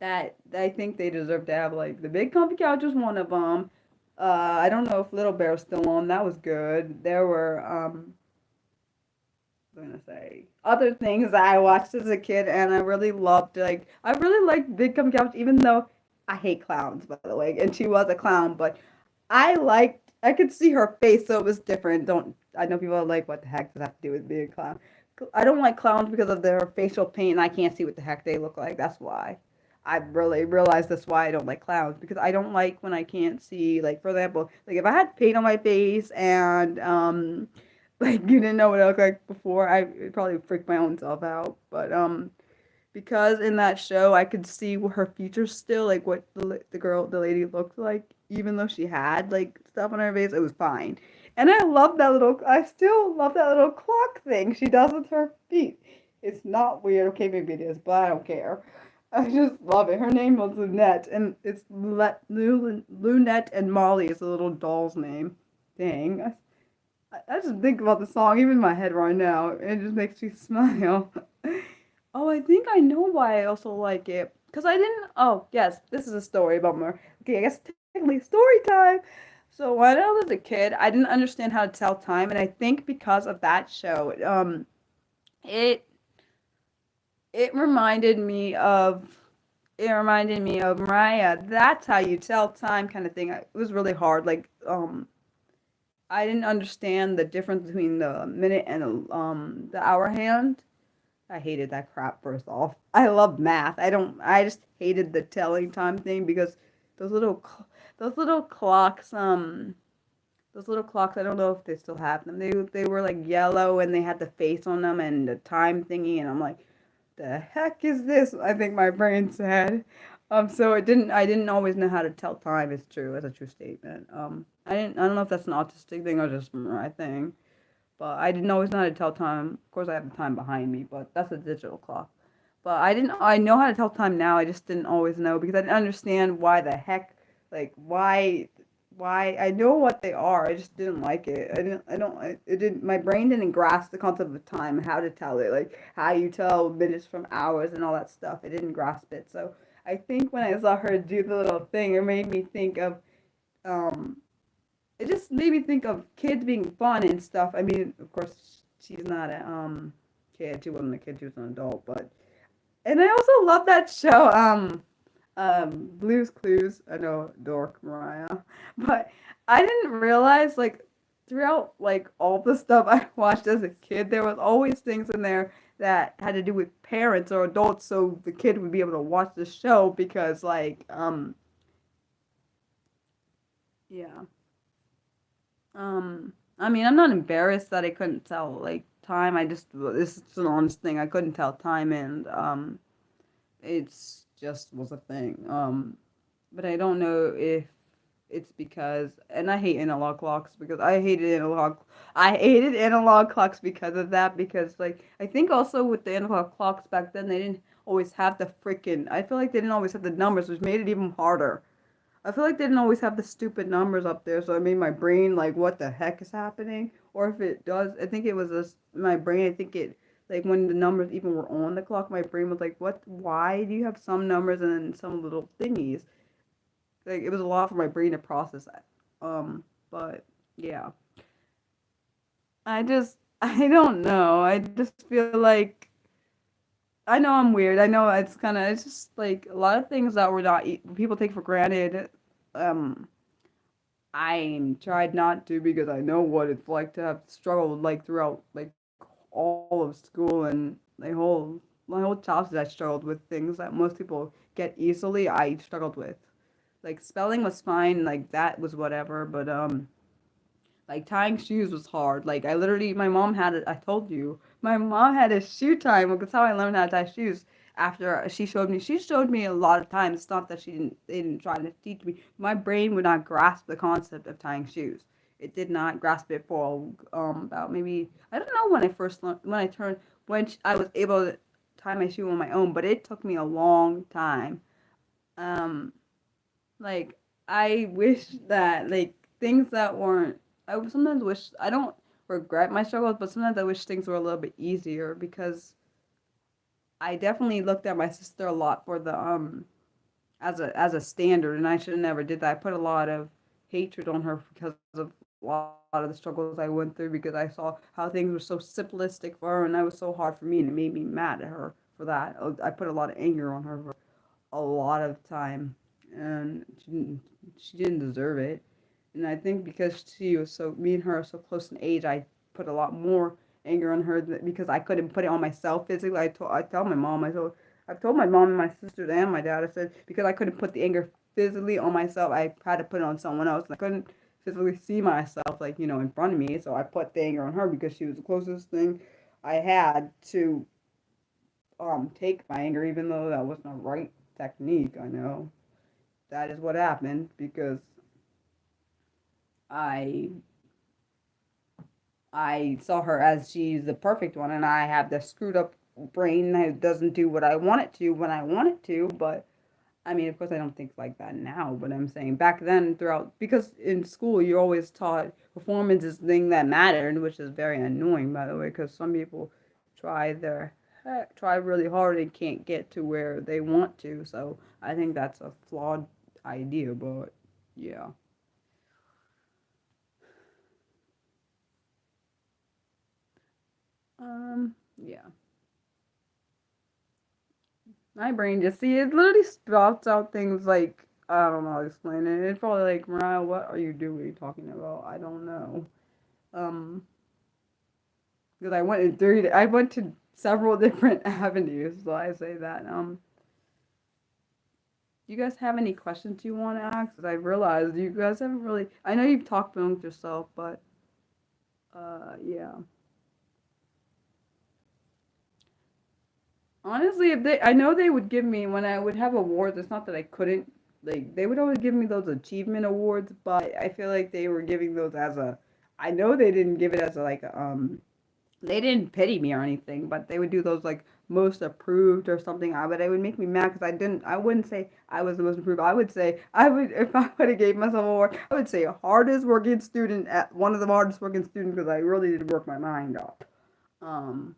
I think they deserve to have. Like the Big Comfy Couch was one of them. I don't know if Little Bear's still on. That was good. There were I'm gonna say other things that I watched as a kid, and I really loved. Like I really liked Big Comfy Couch, even though I hate clowns, by the way, and she was a clown, but I could see her face, so it was different. Don't I know people are like, what the heck does that have to do with being a clown? I don't like clowns because of their facial paint, and I can't see what the heck they look like. That's why. I really realized that's why I don't like clowns because I don't like when I can't see. Like for example, like if I had paint on my face and like you didn't know what I looked like before, I would probably freak my own self out. But because in that show I could see her features still, like what the lady looked like, even though she had like stuff on her face, it was fine. And I still love that little clock thing she does with her feet. It's not weird, okay, maybe it is, but I don't care. I just love it. Her name was Lunette, and it's Lunette and Molly is the little doll's name. Dang. I just think about the song, even in my head right now. It just makes me smile. Oh, I think I know why I also like it. Because I didn't. Oh, yes, this is a story about more. Okay, I guess technically story time. So when I was a kid, I didn't understand how to tell time, and I think because of that show, it it reminded me of Mariah. That's how you tell time, kind of thing. It was really hard. Like I didn't understand the difference between the minute and the hour hand. I hated that crap first off. I love math. I just hated the telling time thing because those little those little clocks those little clocks, I don't know if they still have them. They were like yellow and they had the face on them and the time thingy and I'm like, the heck is this? I think my brain said. So I didn't always know how to tell time. It's true. It's a true statement. I don't know if that's an autistic thing or just my thing, but I didn't always know how to tell time. Of course, I have the time behind me, but that's a digital clock. But I know how to tell time now. I just didn't always know because I didn't understand why the heck, like why I know what they are. I just didn't like it. I don't it didn't my brain didn't grasp the concept of time, how to tell it, like how you tell minutes from hours and all that stuff. It didn't grasp it. So I think when I saw her do the little thing, it made me think of um it just made me think of kids being fun and stuff. I mean, of course, she's not a kid. She wasn't a kid. She was an adult. But and I also love that show. Blue's Clues. I know, dork Mariah, but I didn't realize like throughout like all the stuff I watched as a kid, there was always things in there that had to do with parents or adults, so the kid would be able to watch the show because like yeah. I mean, I'm not embarrassed that I couldn't tell like time. I just this is an honest thing. I couldn't tell time, and it's just was a thing. But I don't know if it's because, and I hate analog clocks because I hated analog clocks because of that. Because like I think also with the analog clocks back then, they didn't always have the freaking. I feel like they didn't always have the numbers, which made it even harder. I feel like they didn't always have the stupid numbers up there, so it made my brain like, what the heck is happening? Or if it does, I think it was just my brain. I think it like when the numbers even were on the clock, my brain was like, what? Why do you have some numbers and then some little thingies? Like it was a lot for my brain to process that. But yeah, I don't know. I just feel like I know I'm weird. I know it's just like a lot of things that were not people take for granted. Um, I tried not to because I know what it's like to have struggled like throughout like all of school and my whole childhood. I struggled with things that most people get easily. I struggled with like spelling was fine, like that was whatever, but like tying shoes was hard. Like I literally, my mom had it. I told you, my mom had a shoe time. That's how I learned how to tie shoes. After she showed me, a lot of times. It's not that they didn't try to teach me. My brain would not grasp the concept of tying shoes. It did not grasp it for about maybe I don't know when I first learned I was able to tie my shoe on my own, but it took me a long time. Um, like I wish that like things that weren't I sometimes wish I don't regret my struggles, but sometimes I wish things were a little bit easier because I definitely looked at my sister a lot for the as a standard, and I should have never did that. I put a lot of hatred on her because of a lot of the struggles I went through because I saw how things were so simplistic for her and that was so hard for me and it made me mad at her for that. I put a lot of anger on her for a lot of time and she didn't deserve it. And I think because me and her are so close in age, I put a lot more anger on her because I couldn't put it on myself physically. I tell my mom, I've told my mom and my sisters and my dad, I said, because I couldn't put the anger physically on myself, I had to put it on someone else. And I couldn't physically see myself, like, in front of me. So I put the anger on her because she was the closest thing I had to take my anger, even though that wasn't the right technique. I know that is what happened because I I saw her as she's the perfect one, and I have the screwed up brain that doesn't do what I want it to when I want it to. But I mean, of course, I don't think like that now. But I'm saying back then, throughout because in school you're always taught performance is the thing that mattered, which is very annoying, by the way, because some people try really hard and can't get to where they want to. So I think that's a flawed idea. But yeah. Yeah. My brain just see it literally spouts out things like I don't know how to explain it. It's probably like, Mariah, what are you doing talking about? I don't know. Um, because I went to several different avenues, so I say that. Do you guys have any questions you want to ask? Because I realized you guys haven't really. I know you've talked amongst yourself, but yeah. Honestly, if I know they would give me when I would have awards. It's not that I couldn't. Like they would always give me those achievement awards, but I feel like they were giving those as a. I know they didn't give it as a, like They didn't pity me or anything, but they would do those like most approved or something. But it would make me mad because I didn't. I wouldn't say I was the most approved. I would say I would if I would have gave myself an award. I would say hardest working student at one of the hardest working students because I really did work my mind off. Um,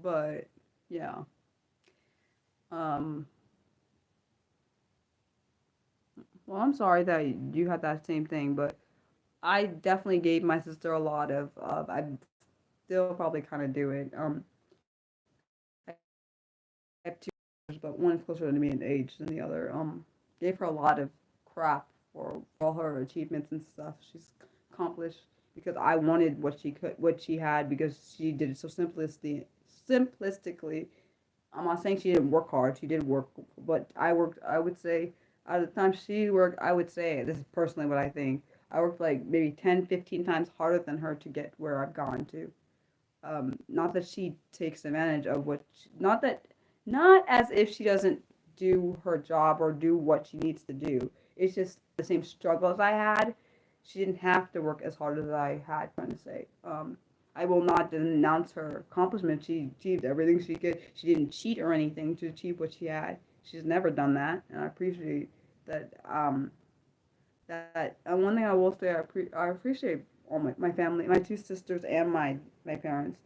but yeah. Um, well, I'm sorry that you had that same thing, but I definitely gave my sister a lot of I still probably kind of do it. I have two sisters, but one is closer to me in age than the other. Gave her a lot of crap for all her achievements and stuff she's accomplished because I wanted what she had because she did it so simplistically. I'm not saying she didn't work hard. She did work, but I worked. I would say at the time she worked, I would say this is personally what I think. I worked like maybe 10, 15 times harder than her to get where I've gone to. Not that she takes advantage of not as if she doesn't do her job or do what she needs to do. It's just the same struggles I had. She didn't have to work as hard as I had, trying to say. I will not denounce her accomplishment. She achieved everything she could. She didn't cheat or anything to achieve what she had. She's never done that, and I appreciate that. that one thing I will say, I appreciate all my family, my two sisters and my parents,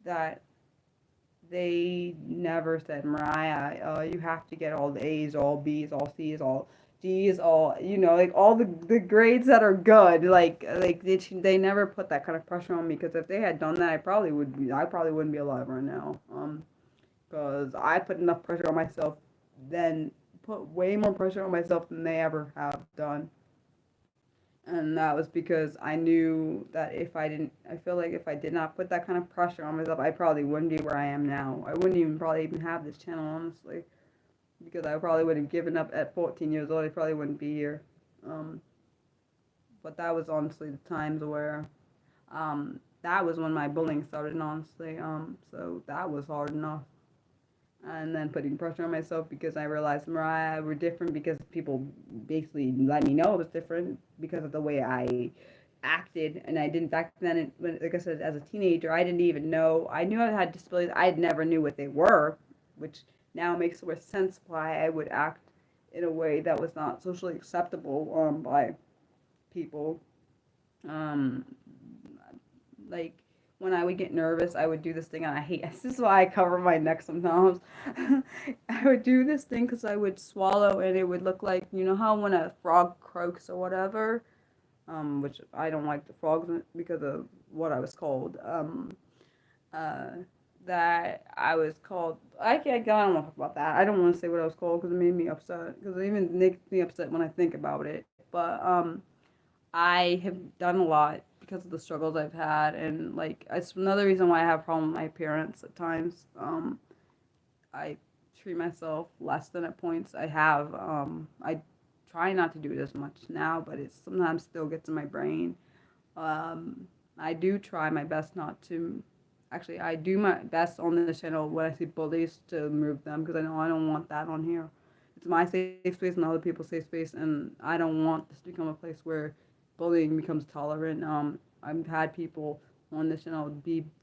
that they never said, Mariah, you have to get all the A's, all B's, all C's, all D's, all, like all the grades that are good. Like they never put that kind of pressure on me, because if they had done that, I probably wouldn't be alive right now. Because I put enough pressure on myself, then put way more pressure on myself than they ever have done. And that was because I knew that I feel like if I did not put that kind of pressure on myself, I probably wouldn't be where I am now. I wouldn't even probably even have this channel, honestly, because I probably would have given up at 14 years old. I probably wouldn't be here. Um, but that was honestly the times where, that was when my bullying started, honestly. So that was hard enough. And then putting pressure on myself because I realized Mariah were different, because people basically let me know it was different because of the way I acted. And I didn't back then, like I said, as a teenager, I didn't even know. I knew I had disabilities. I never knew what they were, which now makes more sense why I would act in a way that was not socially acceptable, by people. Um, like when I would get nervous, I would do this thing, and I hate. This is why I cover my neck sometimes. I would do this thing because I would swallow, and it would look like, how when a frog croaks or whatever. Which I don't like the frogs because of what I was called. Uh, that I was called. I don't want to talk about that. I don't want to say what I was called because it made me upset. Because it even makes me upset when I think about it. But I have done a lot because of the struggles I've had, and like it's another reason why I have a problem with my appearance at times. I treat myself less than at points. I try not to do it as much now, but it sometimes still gets in my brain. I do try my best not to. Actually, I do my best on this channel when I see bullies to remove them, because I know I don't want that on here. It's my safe space and other people's safe space, and I don't want this to become a place where bullying becomes tolerant. I've had people on this channel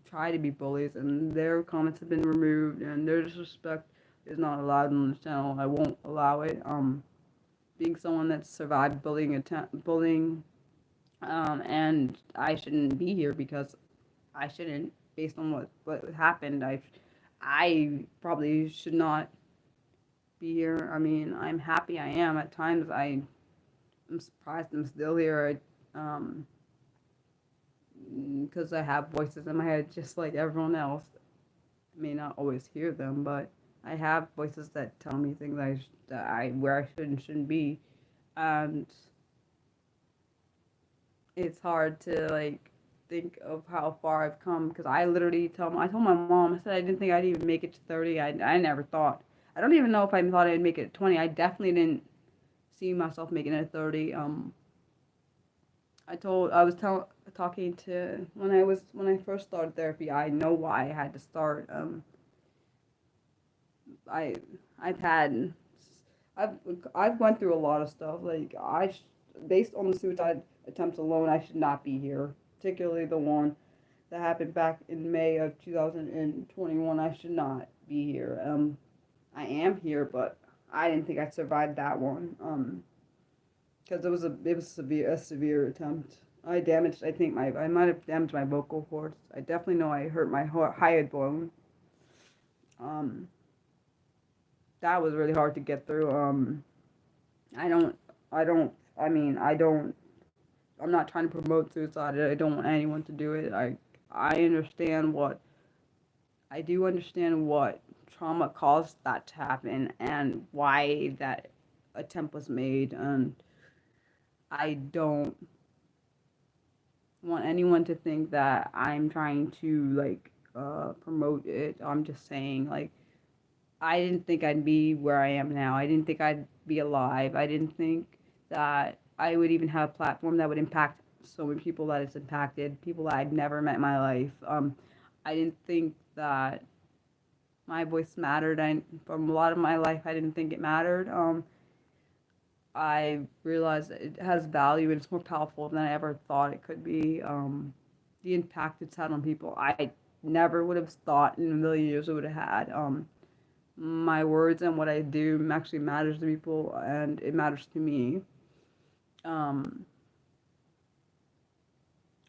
try to be bullies, and their comments have been removed, and their disrespect is not allowed on this channel. I won't allow it. Being someone that's survived bullying, and I shouldn't be here because I shouldn't, based on what happened. I probably should not be here. I mean, I'm happy I am. At times, I'm surprised I'm still here. Because I have voices in my head just like everyone else. I may not always hear them, but I have voices that tell me things where I shouldn't be, and it's hard to like think of how far I've come, because I told my mom, I said I didn't think I'd even make it to 30. I never thought. I don't even know if I thought I'd make it to 20. I definitely didn't see myself making it to 30. I was talking to when I first started therapy. I know why I had to start. I I've had I've I've went through a lot of stuff. Like based on the suicide attempts alone, I should not be here. Particularly the one that happened back in May of 2021. I should not be here. I am here, but I didn't think I'd survive that one. Because it was a severe attempt. I might have damaged my vocal cords. I definitely know I hurt my hyoid bone. Um, that was really hard to get through. I don't, I mean, I'm not trying to promote suicide. I don't want anyone to do it. I understand I do understand what trauma caused that to happen and why that attempt was made, and I don't want anyone to think that I'm trying to promote it. I'm just saying, like, I didn't think I'd be where I am now. I didn't think I'd be alive. I didn't think that I would even have a platform that would impact so many people that it's impacted, people that I've never met in my life. I didn't think that my voice mattered. From a lot of my life, I didn't think it mattered. I realized that it has value and it's more powerful than I ever thought it could be. The impact it's had on people, I never would have thought in a million years it would have had. My words and what I do actually matters to people, and it matters to me. um,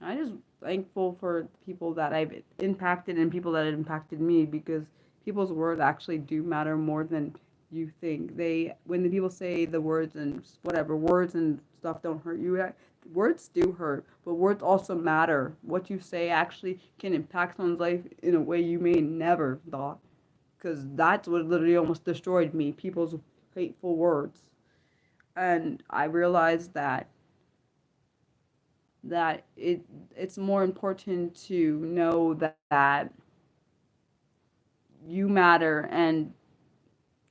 I just thankful for people that I've impacted and people that have impacted me, because people's words actually do matter more than you think. When the people say the words and whatever words and stuff don't hurt you, words do hurt, but words also matter. What you say actually can impact someone's life in a way you may never thought, because that's what literally almost destroyed me. People's hateful words, and I realized that it's more important to know that you matter, and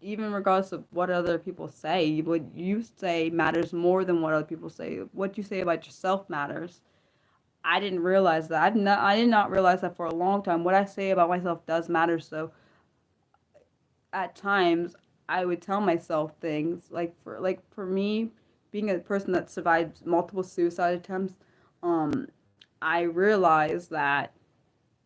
even regardless of what other people say, what you say matters more than what other people say. What you say about yourself matters. I didn't realize that. I did not realize that for a long time. What I say about myself does matter. So at times I would tell myself things like for me, being a person that survived multiple suicide attempts, um, I realized that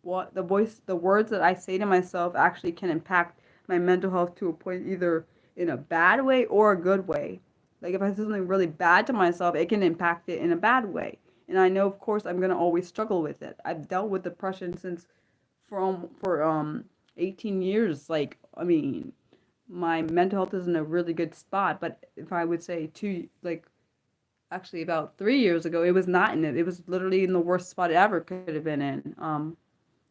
the words that I say to myself actually can impact my mental health to a point, either in a bad way or a good way. Like if I say something really bad to myself, it can impact it in a bad way. And I know, of course, I'm gonna always struggle with it. I've dealt with depression since for 18 years. Like, I mean, my mental health is in a really good spot. But if I would say actually about 3 years ago, it was not in it. It was literally in the worst spot it ever could have been in.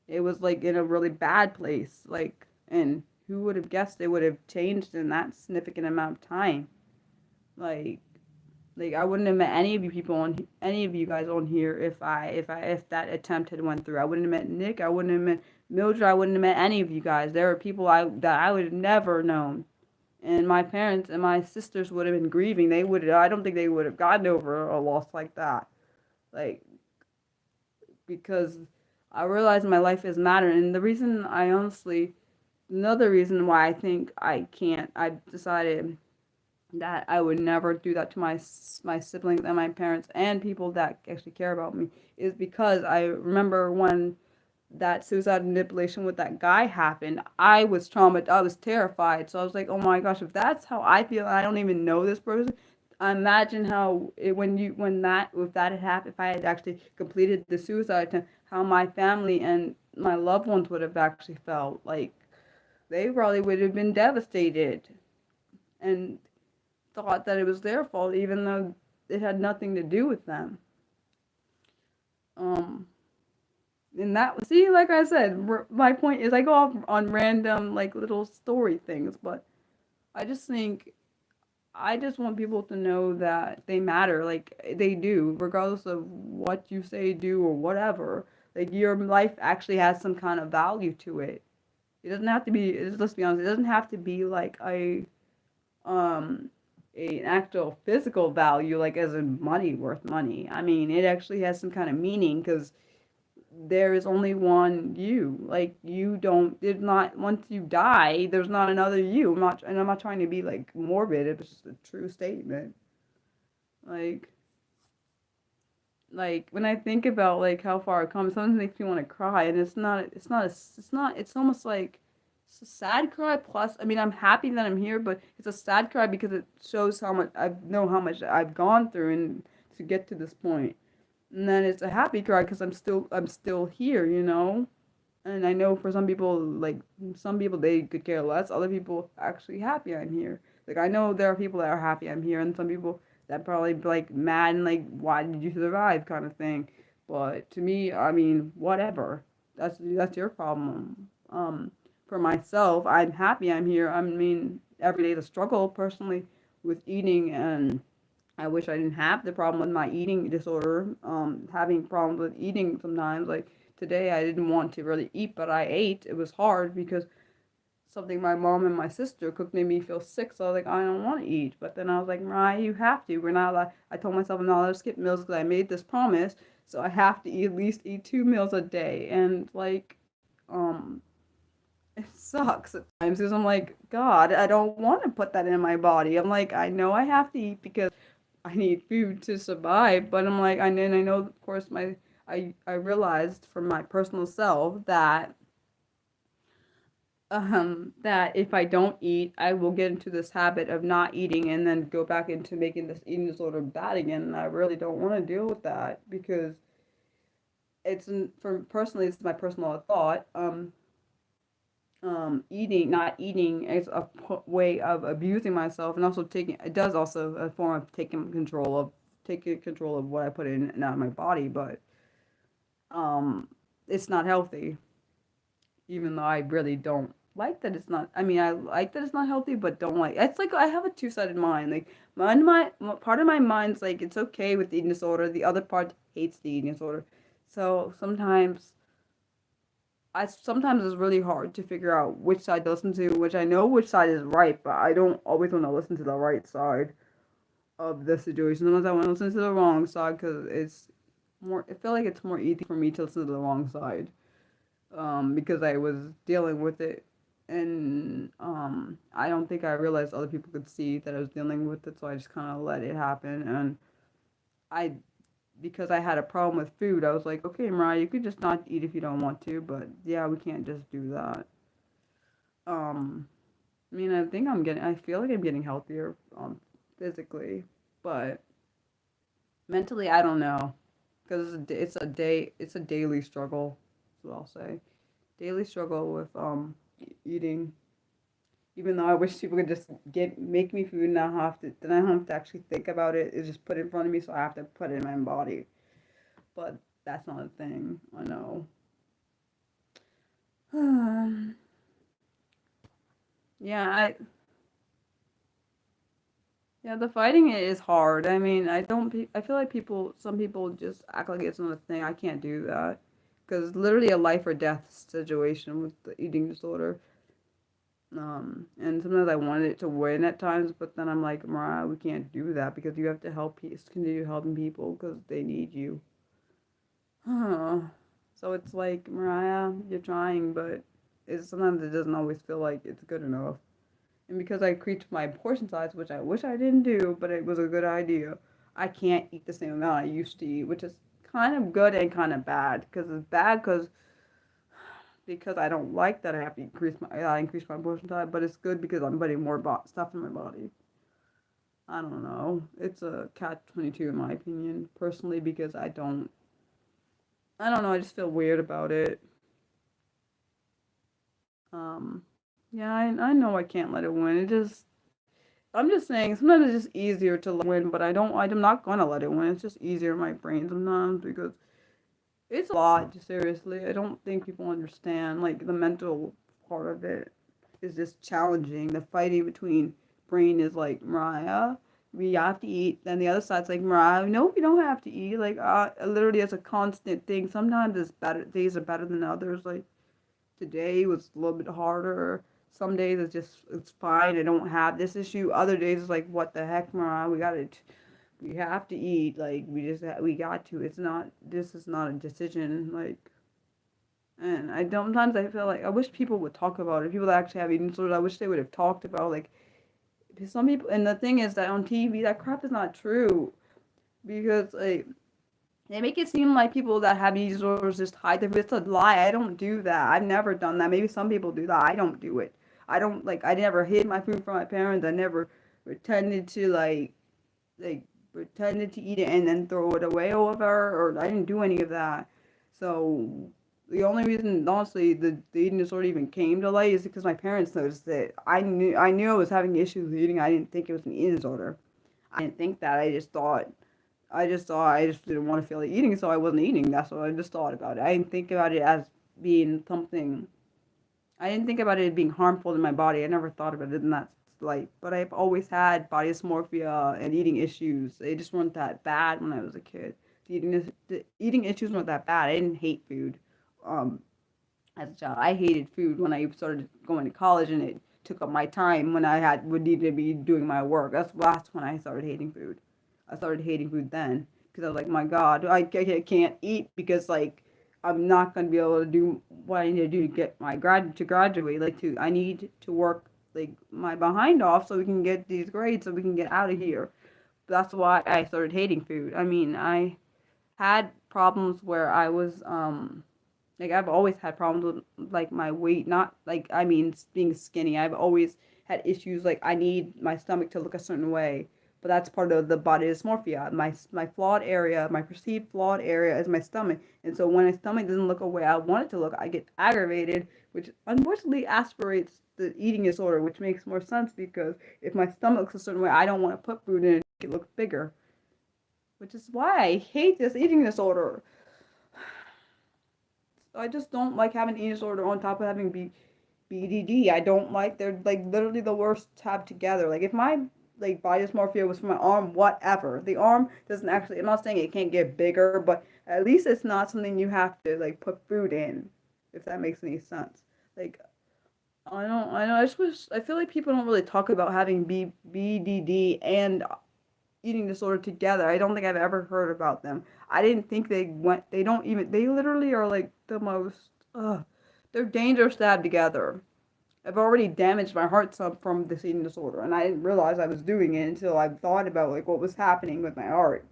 It was like in a really bad place. Like, and who would have guessed it would have changed in that significant amount of time? Like, like I wouldn't have met any of you guys on here if that attempt had went through. I wouldn't have met Nick. I wouldn't have met Mildred. I wouldn't have met any of you guys. There were people that I would have never known. And my parents and my sisters would have been grieving. I don't think they would have gotten over a loss like that. Like, because I realize my life is matter. And another reason why I think I decided that I would never do that to my siblings and my parents and people that actually care about me, is because I remember when that suicide manipulation with that guy happened. I was traumatized. I was terrified. So I was like, oh my gosh, if that's how I feel, and I don't even know this person, I imagine how if that had happened, if I had actually completed the suicide attempt, how my family and my loved ones would have actually felt. Like, they probably would have been devastated and thought that it was their fault, even though it had nothing to do with them. Um, and that, see, like I said, my point is I go off on random, like, little story things, but I just think I just want people to know that they matter, like they do, regardless of what you say, do, or whatever. Like, your life actually has some kind of value to it. It doesn't have to be. Let's be honest. It doesn't have to be like um an actual physical value, like as in money, worth money. I mean, it actually has some kind of meaning, because there is only one you. Like, you don't. It's not, once you die, there's not another you. I'm not trying to be like morbid. It's just a true statement. Like, when I think about like how far it comes, sometimes it makes me want to cry, and it's almost like it's a sad cry. Plus, I mean, I'm happy that I'm here, but it's a sad cry because it shows how much I've gone through and to get to this point. And then it's a happy cry because I'm still here, you know. And I know for some people they could care less. Other people actually happy I'm here. Like, I know there are people that are happy I'm here, and some people that probably be like mad and like, why did you survive, kind of thing. But to me, I mean, whatever. That's your problem. For myself, I'm happy I'm here. I mean, every day is a struggle personally with eating, and I wish I didn't have the problem with my eating disorder. Having problems with eating sometimes. Like today, I didn't want to really eat, but I ate. It was hard because something my mom and my sister cooked made me feel sick. So I was like, I don't want to eat. But then I was like, Mariah, you have to. We're not allowed. I told myself I'm not allowed to skip meals because I made this promise. So I have to at least eat 2 meals a day. And like, um, it sucks at times because I'm like, God, I don't want to put that in my body. I'm like, I know I have to eat because I need food to survive, but I'm like, I know, of course, I realized for my personal self that that if I don't eat, I will get into this habit of not eating and then go back into making this eating disorder bad again. And I really don't want to deal with that because for personally, it's my personal thought. Not eating is a way of abusing myself, and also it does also a form of taking control of what I put in and out of my body, but um, it's not healthy, even though I really don't like that it's not. I mean, I like that it's not healthy, but don't like. It's like I have a two-sided mind. Like part of my mind's like it's okay with the eating disorder, the other part hates the eating disorder. So sometimes it's really hard to figure out which side to listen to, which I know which side is right, but I don't always want to listen to the right side of the situation. Sometimes I want to listen to the wrong side because I feel like it's more easy for me to listen to the wrong side, because I was dealing with it, and I don't think I realized other people could see that I was dealing with it, so I just kind of let it happen, and I because I had a problem with food, I was like, okay, Mariah, you could just not eat if you don't want to, but yeah, we can't just do that. Um, I mean, I feel like I'm getting healthier, physically, but mentally, I don't know, because it's a daily struggle. That's what I'll say. Daily struggle with eating. Even though I wish people could just make me food and then I don't have to actually think about it. It's just put in front of me, so I have to put it in my body. But that's not a thing. I know. Yeah, yeah, the fighting it is hard. I mean, I feel like some people just act like it's not a thing. I can't do that because it's literally a life or death situation with the eating disorder. And sometimes I wanted it to win at times, but then I'm like, Mariah, we can't do that because you have to continue helping people because they need you. So it's like, Mariah, you're trying, but sometimes it doesn't always feel like it's good enough. And because I increased my portion size, which I wish I didn't do, but it was a good idea, I can't eat the same amount I used to eat, which is kind of good and kind of bad. Because it's bad because I don't like that I increase my portion size, but it's good because I'm putting more stuff in my body. I don't know. It's a catch-22 in my opinion, personally, because I don't know. I just feel weird about it. Um, yeah, I know I can't let it win. I'm just saying, sometimes it's just easier to win, but I'm not gonna let it win. It's just easier in my brain sometimes because it's a lot, seriously. I don't think people understand, like, the mental part of it is just challenging. The fighting between brain is like, Mariah, we have to eat. Then the other side's like, Mariah, no, we don't have to eat. Like, literally, it's a constant thing. Sometimes days are better than others. Like, today was a little bit harder. Some days it's fine. I don't have this issue. Other days it's like, what the heck, Mariah? We have to eat. Like, we got to. This is not a decision. Like, and sometimes I feel like I wish people would talk about it. People that actually have eating disorders, I wish they would have talked about, like, some people. And the thing is that on TV, that crap is not true because, like, they make it seem like people that have eating disorders just hide their food. It's a lie. I don't do that. I've never done that. Maybe some people do that. I don't do it. I don't, like, I never hid my food from my parents. I never pretended to, like pretended to eat it and then throw it away or whatever, or I didn't do any of that. So the only reason, honestly, the eating disorder even came to light is because my parents noticed it. I knew I was having issues with eating. I didn't think it was an eating disorder. I didn't think that. I just thought I just didn't want to feel like eating, so I wasn't eating. That's what I just thought about it. I didn't think about it as being something. I didn't think about it being harmful to my body. I never thought about it in that light. But I've always had body dysmorphia and eating issues. They just weren't that bad when I was a kid. The eating issues weren't that bad. I didn't hate food. Um, as a child, I hated food when I started going to college, and it took up my time when would need to be doing my work. That's when I started hating food. I started hating food then because I was like, my God, I can't eat because, like, I'm not gonna be able to do what I need to do to get to graduate. I need to work, like, my behind off so we can get these grades so we can get out of here. That's why I started hating food. I mean, I had problems where I was Like I've always had problems with like my weight, not like I mean being skinny. I've always had issues like I need my stomach to look a certain way, but that's part of the body dysmorphia. My flawed area, my perceived flawed area is my stomach, and so when my stomach doesn't look the way I want it to look, I get aggravated, which unfortunately aspirates the eating disorder, which makes more sense because if my stomach looks a certain way, I don't want to put food in it to make it look bigger, which is why I hate this eating disorder. I just don't like having eating disorder on top of having BDD. I don't like they're like literally the worst tab together. Like if my like body dysmorphia was for my arm, whatever. The arm doesn't actually. I'm not saying it can't get bigger, but at least it's not something you have to like put food in, if that makes any sense. Like I know. I just wish. I feel like people don't really talk about having BDD and eating disorder together. I don't think I've ever heard about them. I didn't think they went. They don't even. They literally are like the most. They're dangerous to have together. I've already damaged my heart some from this eating disorder, and I didn't realize I was doing it until I thought about like what was happening with my heart.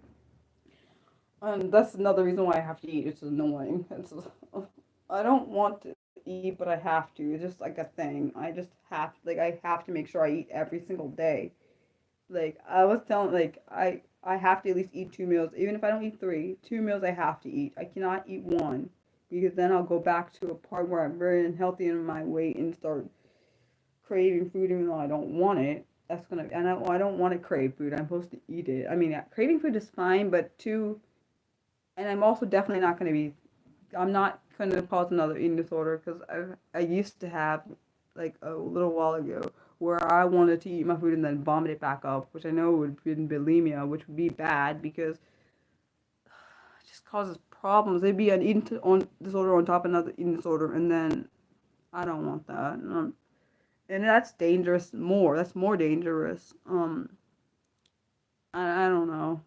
And that's another reason why I have to eat. It's annoying. I don't want to eat, but I have to. It's just like a thing. I just have like I have to make sure I eat every single day. Like I was telling, like I have to at least eat 2 meals, even if I don't eat three. 2 meals I have to eat. I cannot eat one because then I'll go back to a part where I'm very unhealthy in my weight and start craving food even though I don't want it. That's gonna and I don't want to crave food. I'm supposed to eat it. I mean, craving food is fine, but too, and I'm also definitely not gonna be. I'm not gonna cause another eating disorder because I used to have like a little while ago where I wanted to eat my food and then vomit it back up, which I know would be bulimia, which would be bad because it just causes problems. It'd be an disorder on top of another eating disorder, and then I don't want that. And that's dangerous. More. That's more dangerous. I don't know.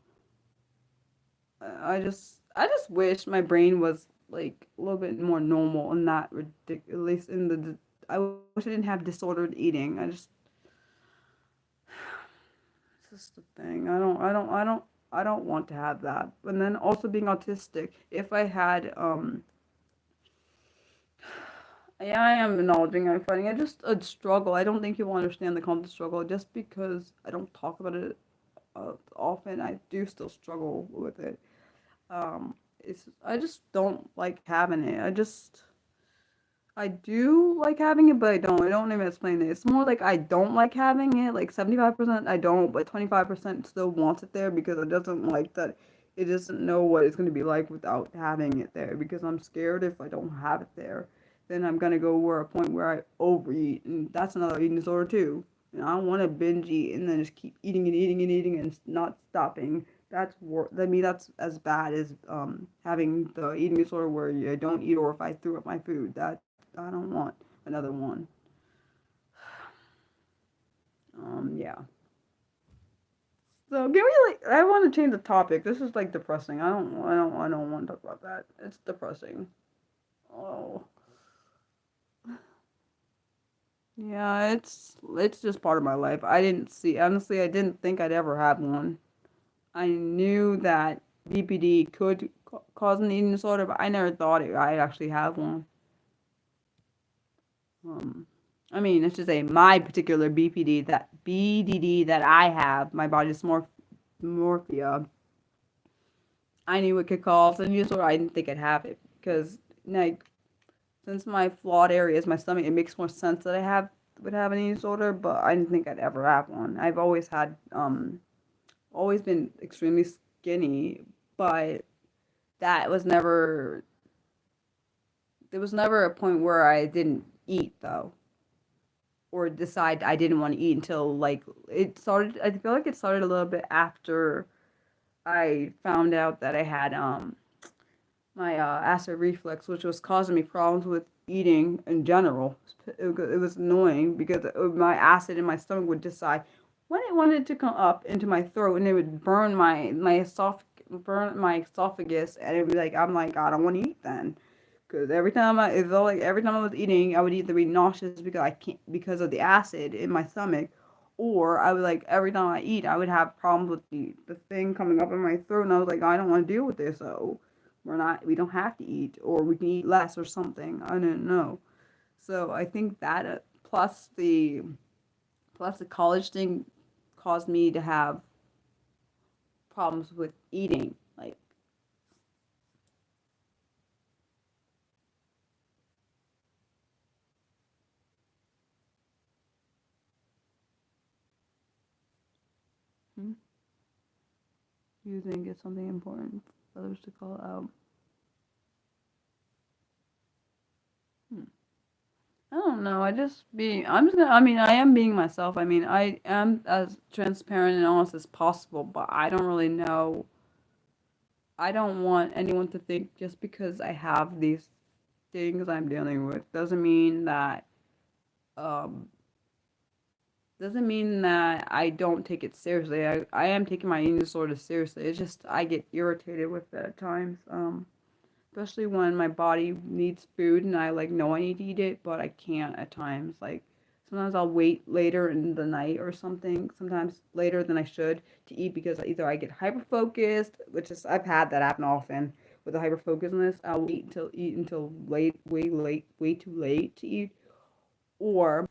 I just wish my brain was like a little bit more normal and not ridiculous. At least in the I wish I didn't have disordered eating. It's just the thing. I don't want to have that. And then also being autistic. If I had yeah, I am acknowledging I'm fighting. I just a struggle. I don't think people understand the concept of struggle just because I don't talk about it often. I do still struggle with it. It's I just don't like having it. I do like having it, but I don't. I don't even explain it. It's more like I don't like having it. Like 75% I don't, but 25% still wants it there because it doesn't like that. It doesn't know what it's going to be like without having it there because I'm scared if I don't have it there, then I'm going to go where a point where I overeat. And that's another eating disorder too. And I don't want to binge eat and then just keep eating and eating and eating and not stopping. I mean, that's as bad as having the eating disorder where I don't eat or if I threw up my food. That I don't want another one. Yeah. So can we like? I want to change the topic. This is like depressing. I don't want to talk about that. It's depressing. Oh. Yeah, it's just part of my life. I didn't see honestly. I didn't think I'd ever have one. I knew that BPD could cause an eating disorder, but I never thought I'd actually have one. Um, I mean, it's just my particular BDD that I have, my body dysmorphia. I knew it could cause an eating disorder. I didn't think I'd have it because, like, since my flawed area is my stomach, it makes more sense that I would have an eating disorder. But I didn't think I'd ever have one. I've always been extremely skinny, but that was never. There was never a point where I didn't eat though or decide I didn't want to eat until like it started. I feel like it started a little bit after I found out that I had my acid reflux, which was causing me problems with eating in general. It was annoying because my acid in my stomach would decide when it wanted to come up into my throat, and it would burn my esophagus, and it'd be like I'm like I don't want to eat then. Cause it felt like every time I was eating, I would either be nauseous because I can't because of the acid in my stomach, or I would like every time I eat, I would have problems with the thing coming up in my throat, and I was like, I don't want to deal with this. So, we don't have to eat, or we can eat less or something. I don't know. So I think that plus the college thing caused me to have problems with eating. Like, hmm? Do you think it's something important for others to call out? Hmm. I don't know. I'm just gonna, I mean, I am being myself. I mean, I am as transparent and honest as possible, but I don't really know. I don't want anyone to think just because I have these things I'm dealing with um, doesn't mean that I don't take it seriously. I am taking my eating disorder seriously. It's just I get irritated with it at times. Especially when my body needs food and I like know I need to eat it, but I can't at times. Like sometimes I'll wait later in the night or something, sometimes later than I should to eat because either I get hyper focused, which is I've had that happen often with the hyper focusedness. I'll eat until way too late to eat, or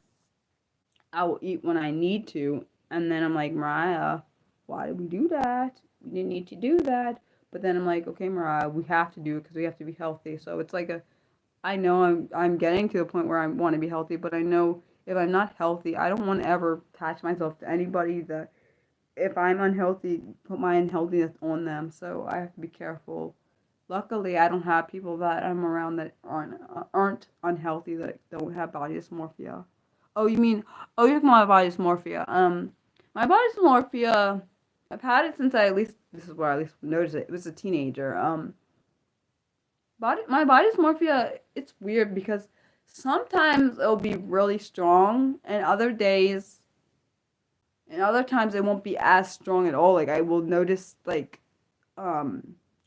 I will eat when I need to, and then I'm like, Mariah, why did we do that? We didn't need to do that. But then I'm like, okay, Mariah, we have to do it because we have to be healthy. So it's like I know I'm getting to the point where I want to be healthy, but I know if I'm not healthy, I don't want to ever attach myself to anybody that if I'm unhealthy, put my unhealthiness on them. So I have to be careful. Luckily, I don't have people that I'm around that aren't unhealthy, that don't have body dysmorphia. Oh, you mean? Oh, you're talking about body dysmorphia. My body dysmorphia, I've had it since I at least this is where I at least noticed it. It was a teenager. My body dysmorphia. It's weird because sometimes it'll be really strong, and other times it won't be as strong at all. Like I will notice like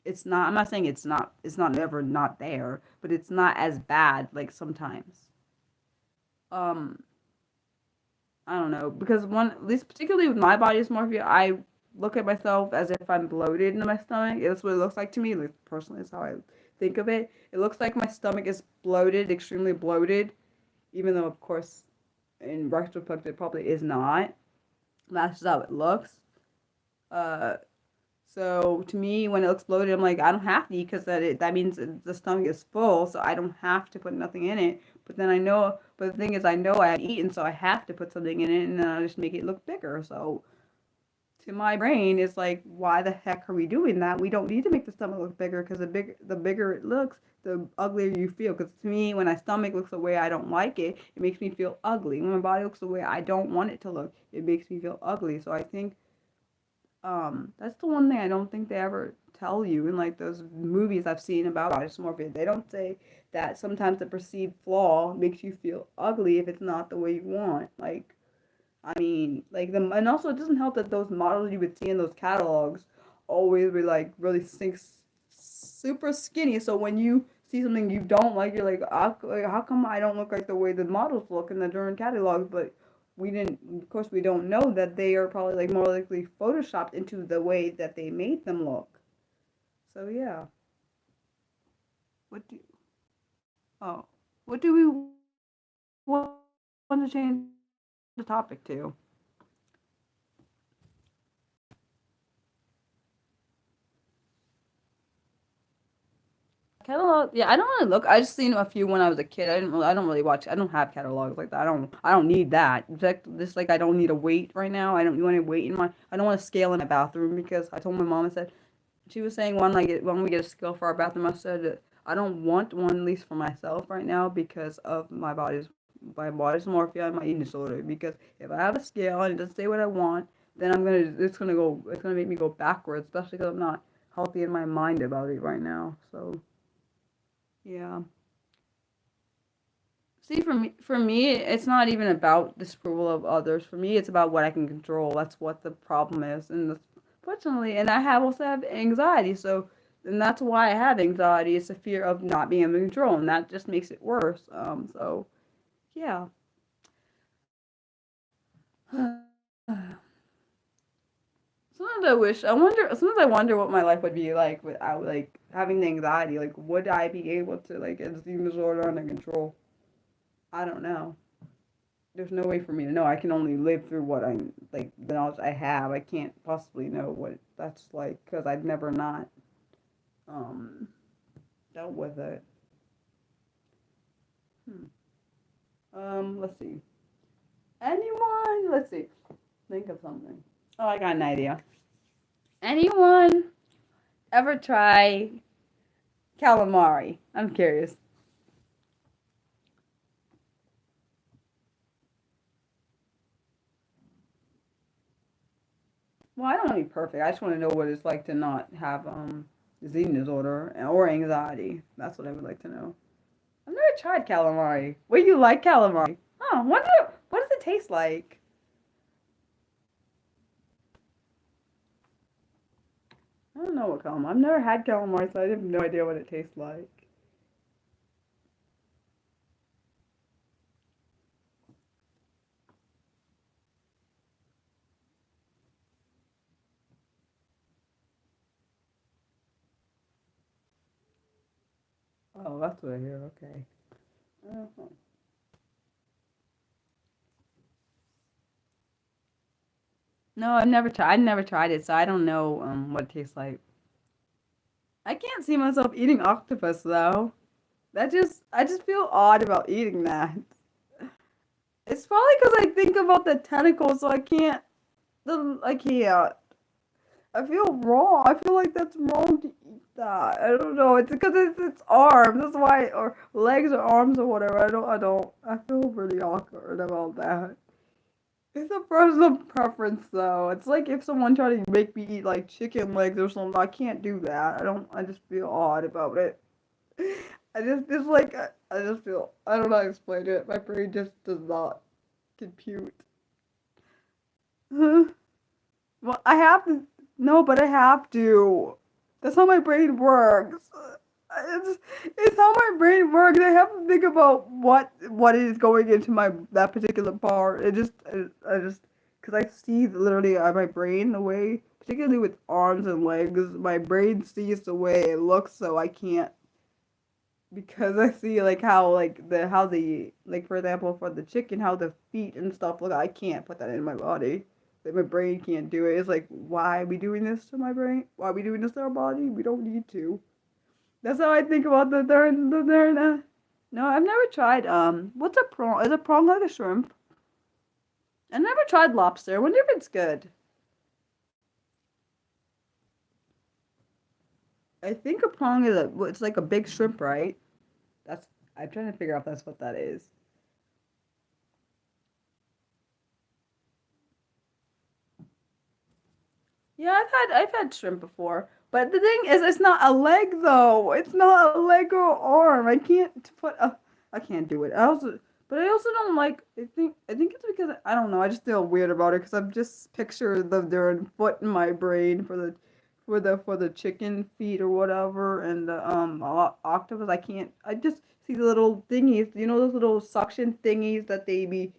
it's not I'm not saying it's not never not there, but it's not as bad like sometimes. Um I don't know because one at least particularly with my body dysmorphia, I look at myself as if I'm bloated in my stomach. That's what it looks like to me. Like personally, is how I think of it. It looks like my stomach is bloated, extremely bloated, even though of course in retrospect it probably is not. That's just how it looks. Uh, So to me, when it looks bloated, I'm like, I don't have to eat because that means the stomach is full, so I don't have to put nothing in it. But then I know, but the thing is, I know I have eaten, so I have to put something in it, and then I just make it look bigger. So to my brain, it's like, why the heck are we doing that? We don't need to make the stomach look bigger because the bigger it looks, the uglier you feel. Because to me, when my stomach looks the way I don't like it, it makes me feel ugly. When my body looks the way I don't want it to look, it makes me feel ugly. So I think that's the one thing I don't think they ever tell you in like those movies I've seen about body dysmorphia. They don't say that sometimes the perceived flaw makes you feel ugly if it's not the way you want. Like, I mean, like and also it doesn't help that those models you would see in those catalogs always be like really super skinny. So when you see something you don't like, you're like, how come I don't look like the way the models look in the different catalogs? But we didn't, of course, we don't know that they are probably like more likely photoshopped into the way that they made them look. So yeah, what do oh, what do we want to change the topic to? Catalog, yeah, I don't really look. I just seen a few when I was a kid. I don't really watch. I don't have catalogs like that. I don't need that. In fact, just like I don't need a weight right now. I don't want to weight in my. I don't want a scale in my bathroom because I told my mom. I said she was saying when we get a scale for our bathroom. I said I don't want one at least for myself right now because of my body's dysmorphia and my eating disorder. Because if I have a scale and it doesn't say what I want, then it's gonna make me go backwards. Especially because I'm not healthy in my mind about it right now. So. Yeah. See, for me, it's not even about disapproval of others. For me, it's about what I can control. That's what the problem is, fortunately, and I have also have anxiety. So, and that's why I have anxiety. It's a fear of not being able to control, and that just makes it worse. So yeah. Sometimes I wonder what my life would be like without like having the anxiety. Like, would I be able to like get this eating disorder under control? I don't know. There's no way for me to know. I can only live through what I'm like the knowledge I have. I can't possibly know what that's like because I've never not um dealt with it. Hmm. Let's see. Anyone? Let's see. Think of something. Oh, I got an idea. Anyone ever try calamari? I'm curious. Well, I don't want to be perfect. I just want to know what it's like to not have this eating disorder or anxiety. That's what I would like to know. I've never tried calamari. What do you like calamari? Oh, what does it taste like? I don't know what calamari. I've never had calamari, so I have no idea what it tastes like. Oh, that's what I hear. Okay. Uh-huh. No, I've never tried. I've never tried it, so I don't know what it tastes like. I can't see myself eating octopus though. I just feel odd about eating that. It's probably because I think about the tentacles, so I can't. I feel wrong. I feel like that's wrong to eat that. I don't know. It's because it's arms. That's why, or legs or arms or whatever. I feel really awkward about that. It's a personal preference, though. It's like if someone tried to make me eat like chicken legs or something. I can't do that. I don't. I just feel odd about it. It's like I just feel. I don't know how to explain it. My brain just does not compute. Well, I have to. No, but I have to. That's how my brain works. It's, it's how my brain works. I have to think about what is going into my that particular part. I just because I see literally my brain the way, particularly with arms and legs, my brain sees the way it looks, so I can't because I see like how the like for example for the chicken how the feet and stuff look. I can't put that in my body. Like my brain can't do it. It's like why are we doing this to my brain? Why are we doing this to our body? We don't need to. That's how I think about the. No, I've never tried. What's a prawn? Is a prawn like a shrimp? I never tried lobster. I wonder if it's good. I think a prawn is it's like a big shrimp, right? That's I'm trying to figure out if that's what that is. Yeah, I've had shrimp before, but the thing is, it's not a leg though. It's not a leg or arm. I can't do it. But I also don't like. I think it's because I don't know. I just feel weird about it because I'm just picture their foot in my brain for the chicken feet or whatever and the octopus. I can't. I just see the little thingies. You know those little suction thingies that they be.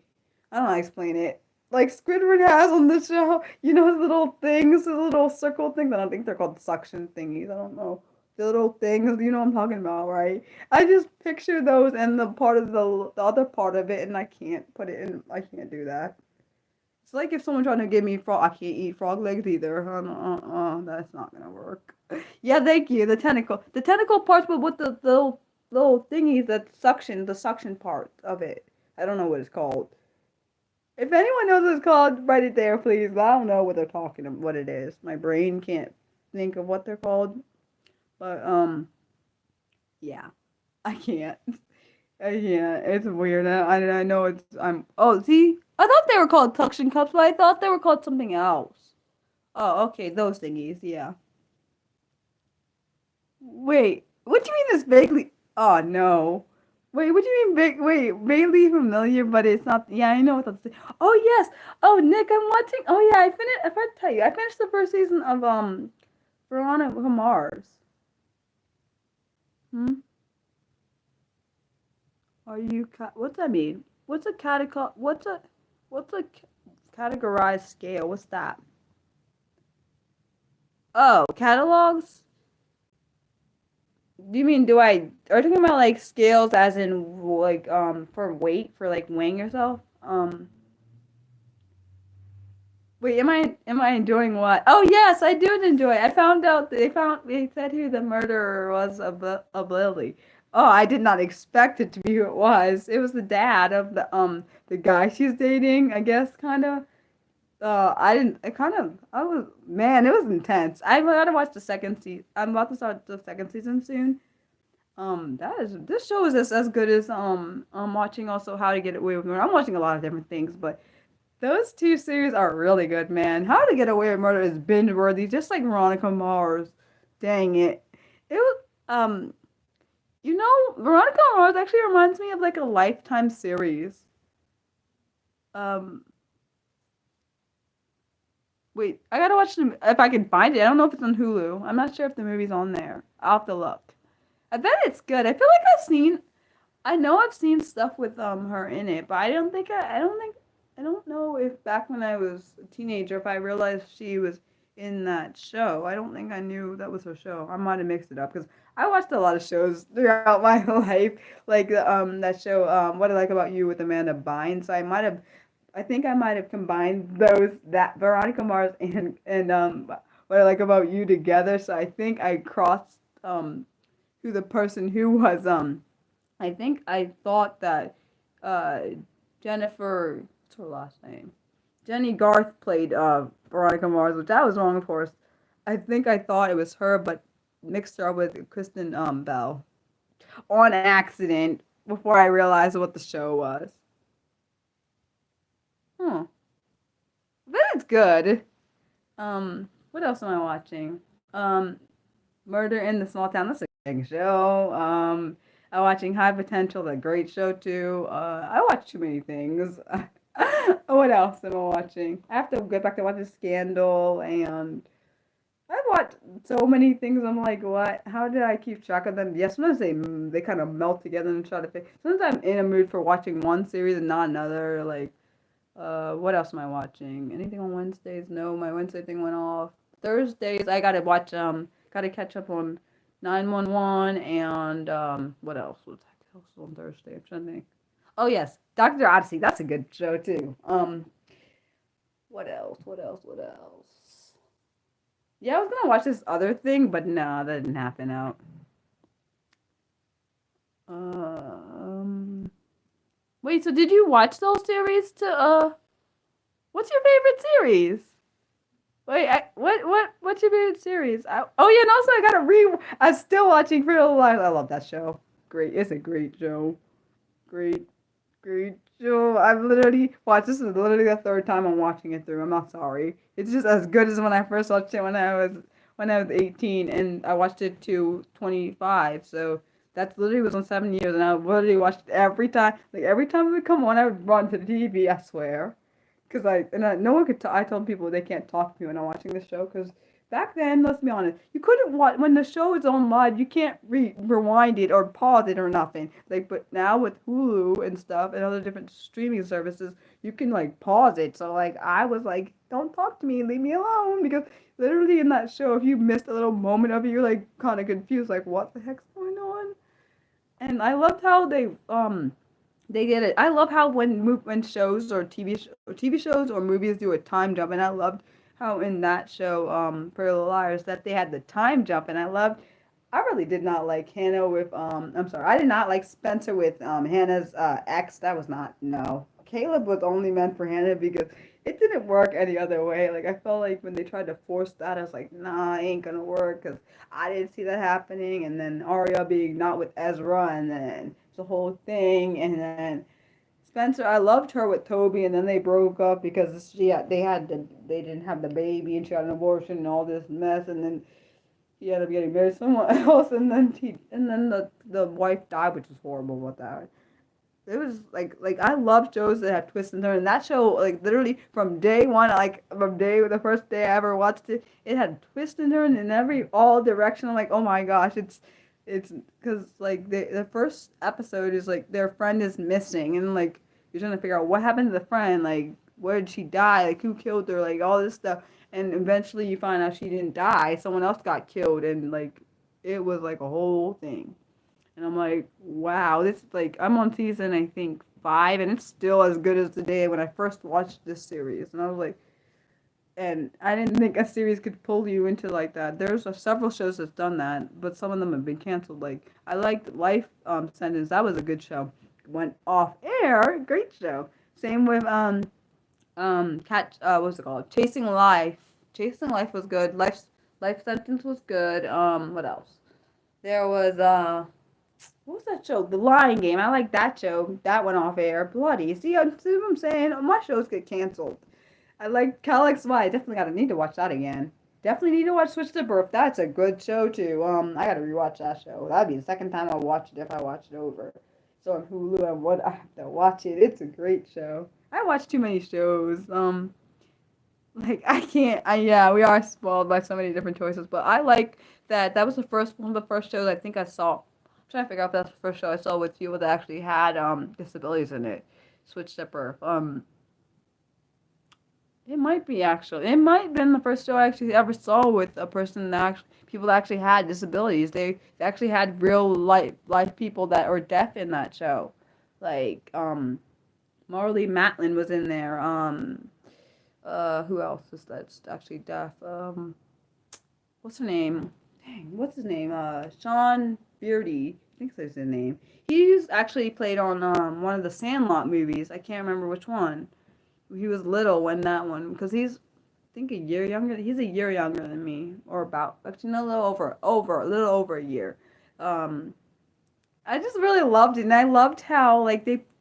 I don't know how to explain it like Squidward has on the show. You know his little things, his little circle things. I don't think they're called suction thingies. I don't know. The little things, you know what I'm talking about, right? I just picture those and the part of the other part of it, and I can't put it in. I can't do that. It's like if someone trying to give me frog. I can't eat frog legs either. That's not gonna work. Yeah, thank you. The tentacle parts, but with the little thingies that suction, the suction part of it. I don't know what it's called. If anyone knows what it's called, write it there, please. I don't know what they're talking about, what it is. My brain can't think of what they're called. But yeah, I can't. I can't. It's weird. I know it's. I'm. Oh, see, I thought they were called suction cups, but I thought they were called something else. Oh, okay, those thingies. Yeah. Wait, what do you mean this vaguely? Oh no. Wait, what do you mean vaguely familiar, but it's not. Yeah, I know what that's. Oh yes. Oh Nick, I'm watching. Oh yeah, I finished. I forgot to tell you, I finished the first season of Veronica Mars. Hmm. Are you? What's that mean? What's a category? What's a categorized scale? What's that? Oh, catalogs? Do you mean are you talking about like scales as in like for weight for like weighing yourself? Wait, am I enjoying what? Oh yes, I do enjoy it. I found out they said who the murderer was of Lily. Oh, I did not expect it to be who it was. It was the dad of the guy she's dating, I guess kind of. I didn't. It kind of. I was man. It was intense. I gotta watch the second season. I'm about to start the second season soon. This show is as good as I'm watching also How to Get Away with Murder. I'm watching a lot of different things, but those two series are really good, man. How to Get Away with Murder is binge worthy, just like Veronica Mars. Dang it. It was Veronica Mars actually reminds me of like a Lifetime series. Um, Wait, I gotta watch them if I can find it. I don't know if it's on Hulu. I'm not sure if the movie's on there. I'll have to look. I bet it's good. I know I've seen stuff with her in it, but I don't know if back when I was a teenager if I realized she was in that show. I don't think I knew that was her show. I might have mixed it up because I watched a lot of shows throughout my life, like that show What I Like About You with Amanda Bynes. I think I might have combined that Veronica Mars and What I Like About You together. So I think I crossed who the person who was I think I thought that uh, Jennifer, what's her last name? Jenny Garth played Veronica Mars, which I was wrong, of course. I think I thought it was her, but mixed her up with Kristen Bell on accident before I realized what the show was. Huh. But it's good. What else am I watching? Um, Murder in the Small Town. That's a big show. I'm watching High Potential, the great show too. I watch too many things. What else am I watching? I have to get back to watching Scandal, and I've watched so many things. I'm like, what? How did I keep track of them? Yes, sometimes they kind of melt together and try to fit. Sometimes I'm in a mood for watching one series and not another. Like, what else am I watching? Anything on Wednesdays? No, my Wednesday thing went off. Thursdays, I gotta watch. Gotta catch up on 911 and what else? What's else on Thursday? I'm trying to think. Oh yes, Doctor Odyssey. That's a good show too. What else? What else? What else? Yeah, I was gonna watch this other thing, but nah, that didn't happen out. Um, Wait. So did you watch those series to What's your favorite series? Wait, what's your favorite series? Oh yeah, and also I gotta I'm still watching For the Life. I love that show. Great, it's a great show. Great, great show. I've literally watched. This is literally the third time I'm watching it through. I'm not sorry. It's just as good as when I first watched it when I was 18, and I watched it to 25. So that's literally was on 7 years, and I literally watched it every time. Like every time it would come on, I would run to the TV. I swear. Cause no one could. I told people they can't talk to me when I'm watching the show. Cause back then, let's be honest, you couldn't watch when the show is on live. You can't rewind it or pause it or nothing. Like, but now with Hulu and stuff and other different streaming services, you can like pause it. So like, I was like, don't talk to me, leave me alone. Because literally in that show, if you missed a little moment of it, you're like kind of confused, like what the heck's going on? And I loved how they did it. I love how when shows or TV shows or movies do a time jump, and I loved how in that show, Pretty Little Liars, that they had the time jump, and I loved. I really did not like Hannah with I'm sorry, I did not like Spencer with Hannah's ex. That was not no. Caleb was only meant for Hannah because it didn't work any other way. Like I felt like when they tried to force that, I was like, nah, it ain't gonna work because I didn't see that happening. And then Arya being not with Ezra, and then the whole thing, and then Spencer, I loved her with Toby, and then they broke up because they didn't have the baby, and she had an abortion and all this mess, and then he ended up getting married to someone else, and then the wife died, which was horrible about that. It was like I love shows that have twists and turns. And that show, like literally from day one, like from the first day I ever watched it, it had twists and turns in every all direction. I'm like, oh my gosh, it's because like the first episode is like their friend is missing, and like you're trying to figure out what happened to the friend, like where did she die, like who killed her, like all this stuff. and eventually you find out she didn't die. Someone else got killed, and like it was like a whole thing. And I'm like, wow, this like I'm on season I think 5, and it's still as good as the day when I first watched this series. And I was like, and I didn't think a series could pull you into like that. There's several shows that's done that, but some of them have been canceled. Like I liked Life Sentence. That was a good show. Went off air, great show. Same with catch what's it called? Chasing Life. Chasing Life was good. Life Sentence was good. What else? There was what was that show? The Lying Game. I like that show. That went off air. Bloody. See what I'm saying? My shows get canceled. I like Cal XY. Definitely gotta need to watch that again. Definitely need to watch Switch to Birth. That's a good show too. I gotta rewatch that show. That'd be the second time I'll watch it if I watch it over. So on Hulu, I have to watch it. It's a great show. I watch too many shows. Like I can't. Yeah, we are spoiled by so many different choices. But I like that. That was the first one of the first shows I think I saw. I'm trying to figure out if that's the first show I saw with you that actually had disabilities in it. Switch to Birth. It might be actually. It might have been the first show I actually ever saw with a person that actually people that actually had disabilities. They actually had real life people that were deaf in that show. Like Marley Matlin was in there. Who else is that's actually deaf? What's her name? Dang, what's his name? Sean Beardy. I think that's his name. He's actually played on one of the Sandlot movies. I can't remember which one. He was little when that one, because he's, I think a year younger. He's a year younger than me, or about actually no, a little a little over a year. Um, I just really loved it, and I loved how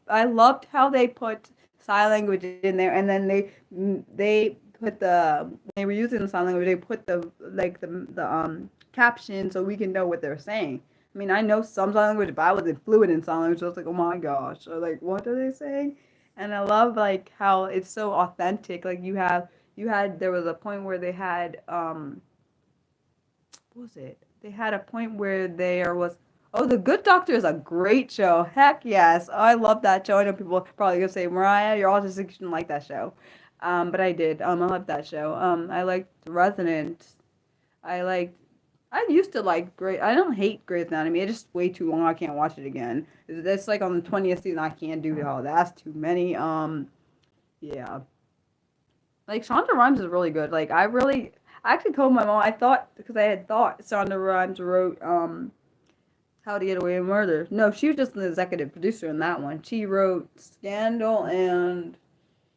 I loved how they put sign language in there, and then they put they were using the sign language. They put the caption so we can know what they're saying. I mean, I know some sign language, but I wasn't fluent in sign language. So I was like, oh my gosh, or like, what are they saying? And I love like how it's so authentic. Like you had there was a point where they had what was it? They had a point where there was oh, The Good Doctor is a great show. Heck yes. Oh, I love that show. I know people are probably gonna say, Mariah, you're autistic, you shouldn't like that show. But I did. I love that show. I liked Resident. I liked I used to like Grey. I don't hate Grey's Anatomy. It's just way too long. I can't watch it again. It's like on the 20th season. I can't do it all. That's too many. Yeah. Like Shonda Rhimes is really good. I actually told my mom. I thought because I had thought Shonda Rhimes wrote How to Get Away with Murder. No, she was just an executive producer in that one. She wrote Scandal and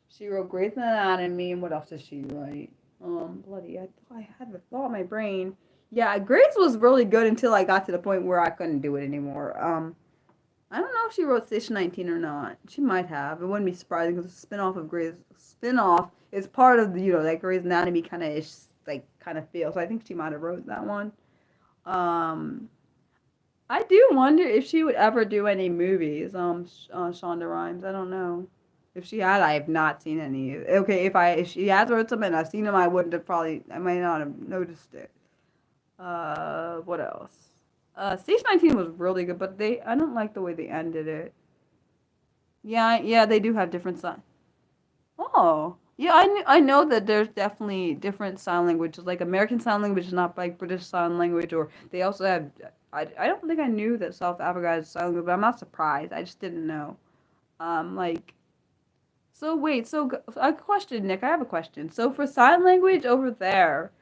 she wrote Grey's Anatomy. And what else did she write? Bloody. I thought I had the thought in my brain. Yeah, Grace was really good until I got to the point where I couldn't do it anymore. I don't know if she wrote Station 19 or not. She might have. It wouldn't be surprising because the spinoff of Grey's spinoff is part of the that Grey's Anatomy kind of is like kind of feel. So I think she might have wrote that one. Um, I do wonder if she would ever do any movies. Shonda Rhimes. I don't know. If she had, I have not seen any. Okay, if she has wrote something and I've seen them, I wouldn't have probably. I might not have noticed it. What else? Stage 19 was really good, but I don't like the way they ended it. Yeah, yeah, they do have different sign. Oh, yeah, I know that there's definitely different sign languages. Like American Sign Language is not like British Sign Language, or they also have. I don't think I knew that South Africa has sign language, but I'm not surprised. I just didn't know. Like, so wait, a question, Nick. I have a question. So for sign language over there.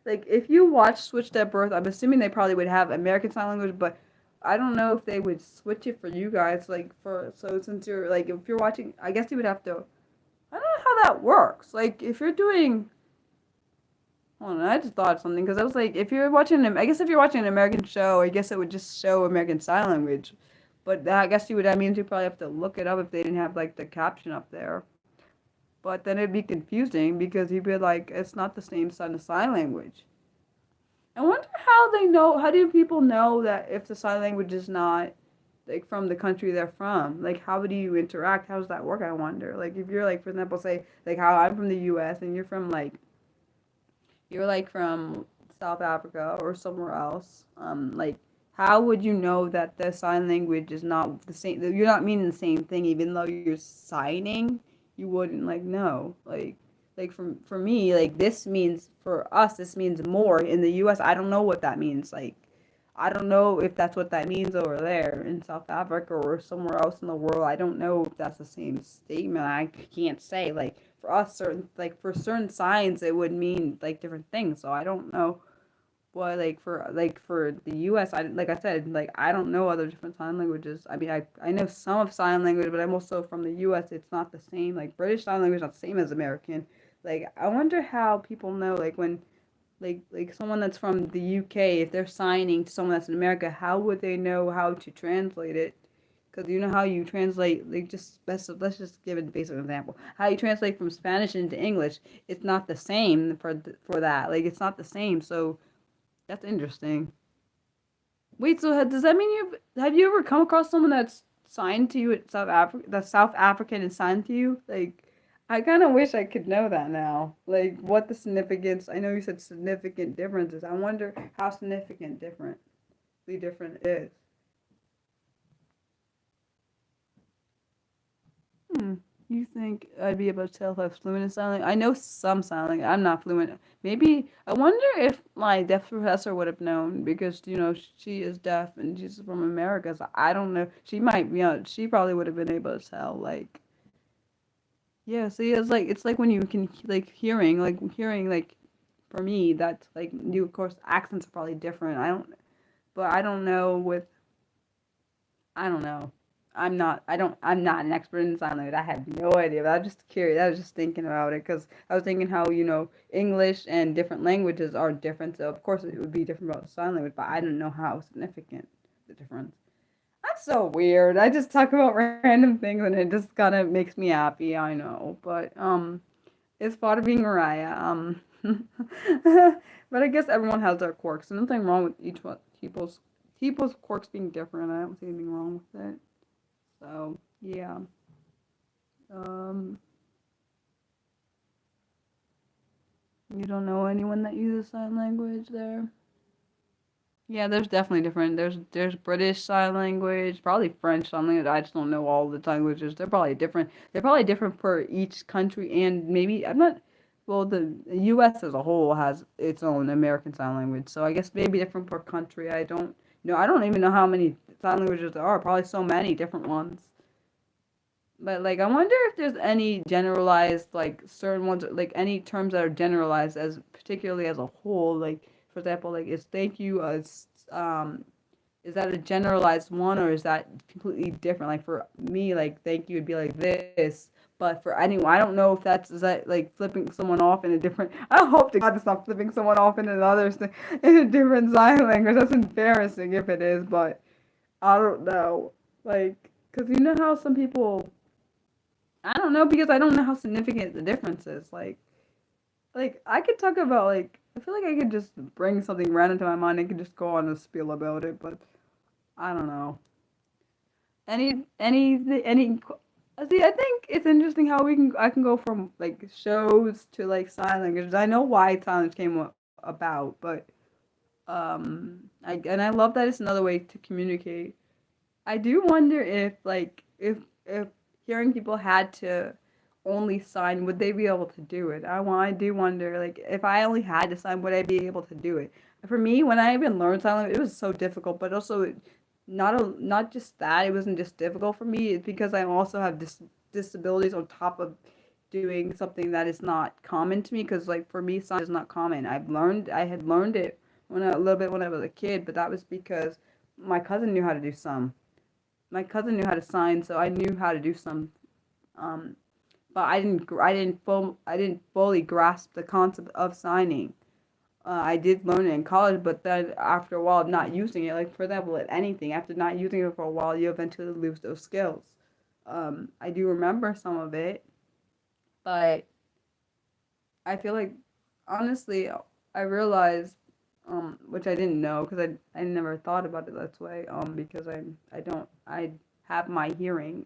Like if you watch Switched at Birth, I'm assuming they probably would have American Sign Language, but I don't know if they would switch it for you guys. Like for so since you're like if you're watching, I guess you would have to. I don't know how that works. Like if you're doing, I don't know. I just thought of something because I was like, if you're watching, I guess if you're watching an American show, I guess it would just show American Sign Language. But I guess you would. I mean, you probably have to look it up if they didn't have like the caption up there. But then it'd be confusing because you'd be like, it's not the same kind of sign language. I wonder how they know. How do people know that if the sign language is not like from the country they're from? Like, how do you interact? How does that work? I wonder. Like, if you're like, for example, say like how I'm from the U.S. and you're like from South Africa or somewhere else. Like, how would you know that the sign language is not the same? You're not meaning the same thing, even though you're signing. You wouldn't like know. Like, like for me, like this means for us, this means more. In the U.S., I don't know what that means. Like, I don't know if that's what that means over there in South Africa or somewhere else in the world. I don't know if that's the same statement. I can't say. Like for us, certain like for certain signs, it would mean like different things. So I don't know. Well, like for the U.S., I like I said, like I don't know other different sign languages. I mean, I know some of sign language, but I'm also from the U.S. It's not the same. Like British sign language is not the same as American. Like I wonder how people know, like when like someone that's from the UK, if they're signing to someone that's in America, how would they know how to translate it? Because you know how you translate, like just let's just give a basic example. How you translate from Spanish into English, it's not the same for that. Like it's not the same. So that's interesting. Wait, so does that mean have you ever come across someone that's signed to you at South Africa, that's South African and signed to you? Like, I kind of wish I could know that now. Like, what the significance? I know you said significant differences. I wonder how significant different is. Hmm. You think I'd be able to tell if I was fluent in sign language? I know some sign language. I'm not fluent. Maybe I wonder if my deaf professor would have known because she is deaf and she's from America. So I don't know. She might, she probably would have been able to tell. Like, yeah. See, it's like when you can hearing like for me that's like you. Of course, accents are probably different. But I don't know with I don't know. I'm not an expert in sign language. I have no idea, but I was just curious. I was just thinking about it because I was thinking how, English and different languages are different. So, of course, it would be different about sign language, but I didn't know how significant the difference. That's so weird. I just talk about random things and it just kind of makes me happy. I know, but it's part of being Mariah. But I guess everyone has their quirks. There's nothing wrong with each one people's quirks being different. I don't see anything wrong with it. So yeah. Um, you don't know anyone that uses sign language there? Yeah, there's definitely different. There's British sign language, probably French sign language. I just don't know all the languages. They're probably different. They're probably different for each country, and maybe I'm not. Well, the U.S. as a whole has its own American Sign Language, so I guess maybe different per country. I don't know. I don't even know how many sign languages there are. Probably so many different ones. But like, I wonder if there's any generalized, like certain ones, like any terms that are generalized as particularly as a whole. Like, for example, like is thank you is that a generalized one or is that completely different? Like for me, like thank you would be like this, but for anyone, I don't know if is that like flipping someone off in a different. I hope to God it's not flipping someone off in another in a different sign language. That's embarrassing if it is, but I don't know. Like, cause you know how some people I don't know because I don't know how significant the difference is. Like I could talk about like I feel like I could just bring something random to my mind and could just go on a spiel about it, but I don't know. Any. See, I think it's interesting how I can go from like shows to like sign language. I know why sign language about, but I love that it's another way to communicate. I do wonder if hearing people had to only sign, would they be able to do it? I do wonder like if I only had to sign, would I be able to do it? For me, when I even learned sign language, it was so difficult, but also not just that it wasn't just difficult for me. It's because I also have disabilities on top of doing something that is not common to me. Because like for me, sign is not common. I had learned it a little bit when I was a kid, but that was because my cousin knew how to do some my cousin knew how to sign, so I knew how to do some. Um, but I didn't fully grasp the concept of signing. I did learn it in college, but then after a while of not using it, like for example, at anything, after not using it for a while, you eventually lose those skills. I do remember some of it, but I feel like honestly, I realized, which I didn't know because I never thought about it that way. Because I don't I have my hearing.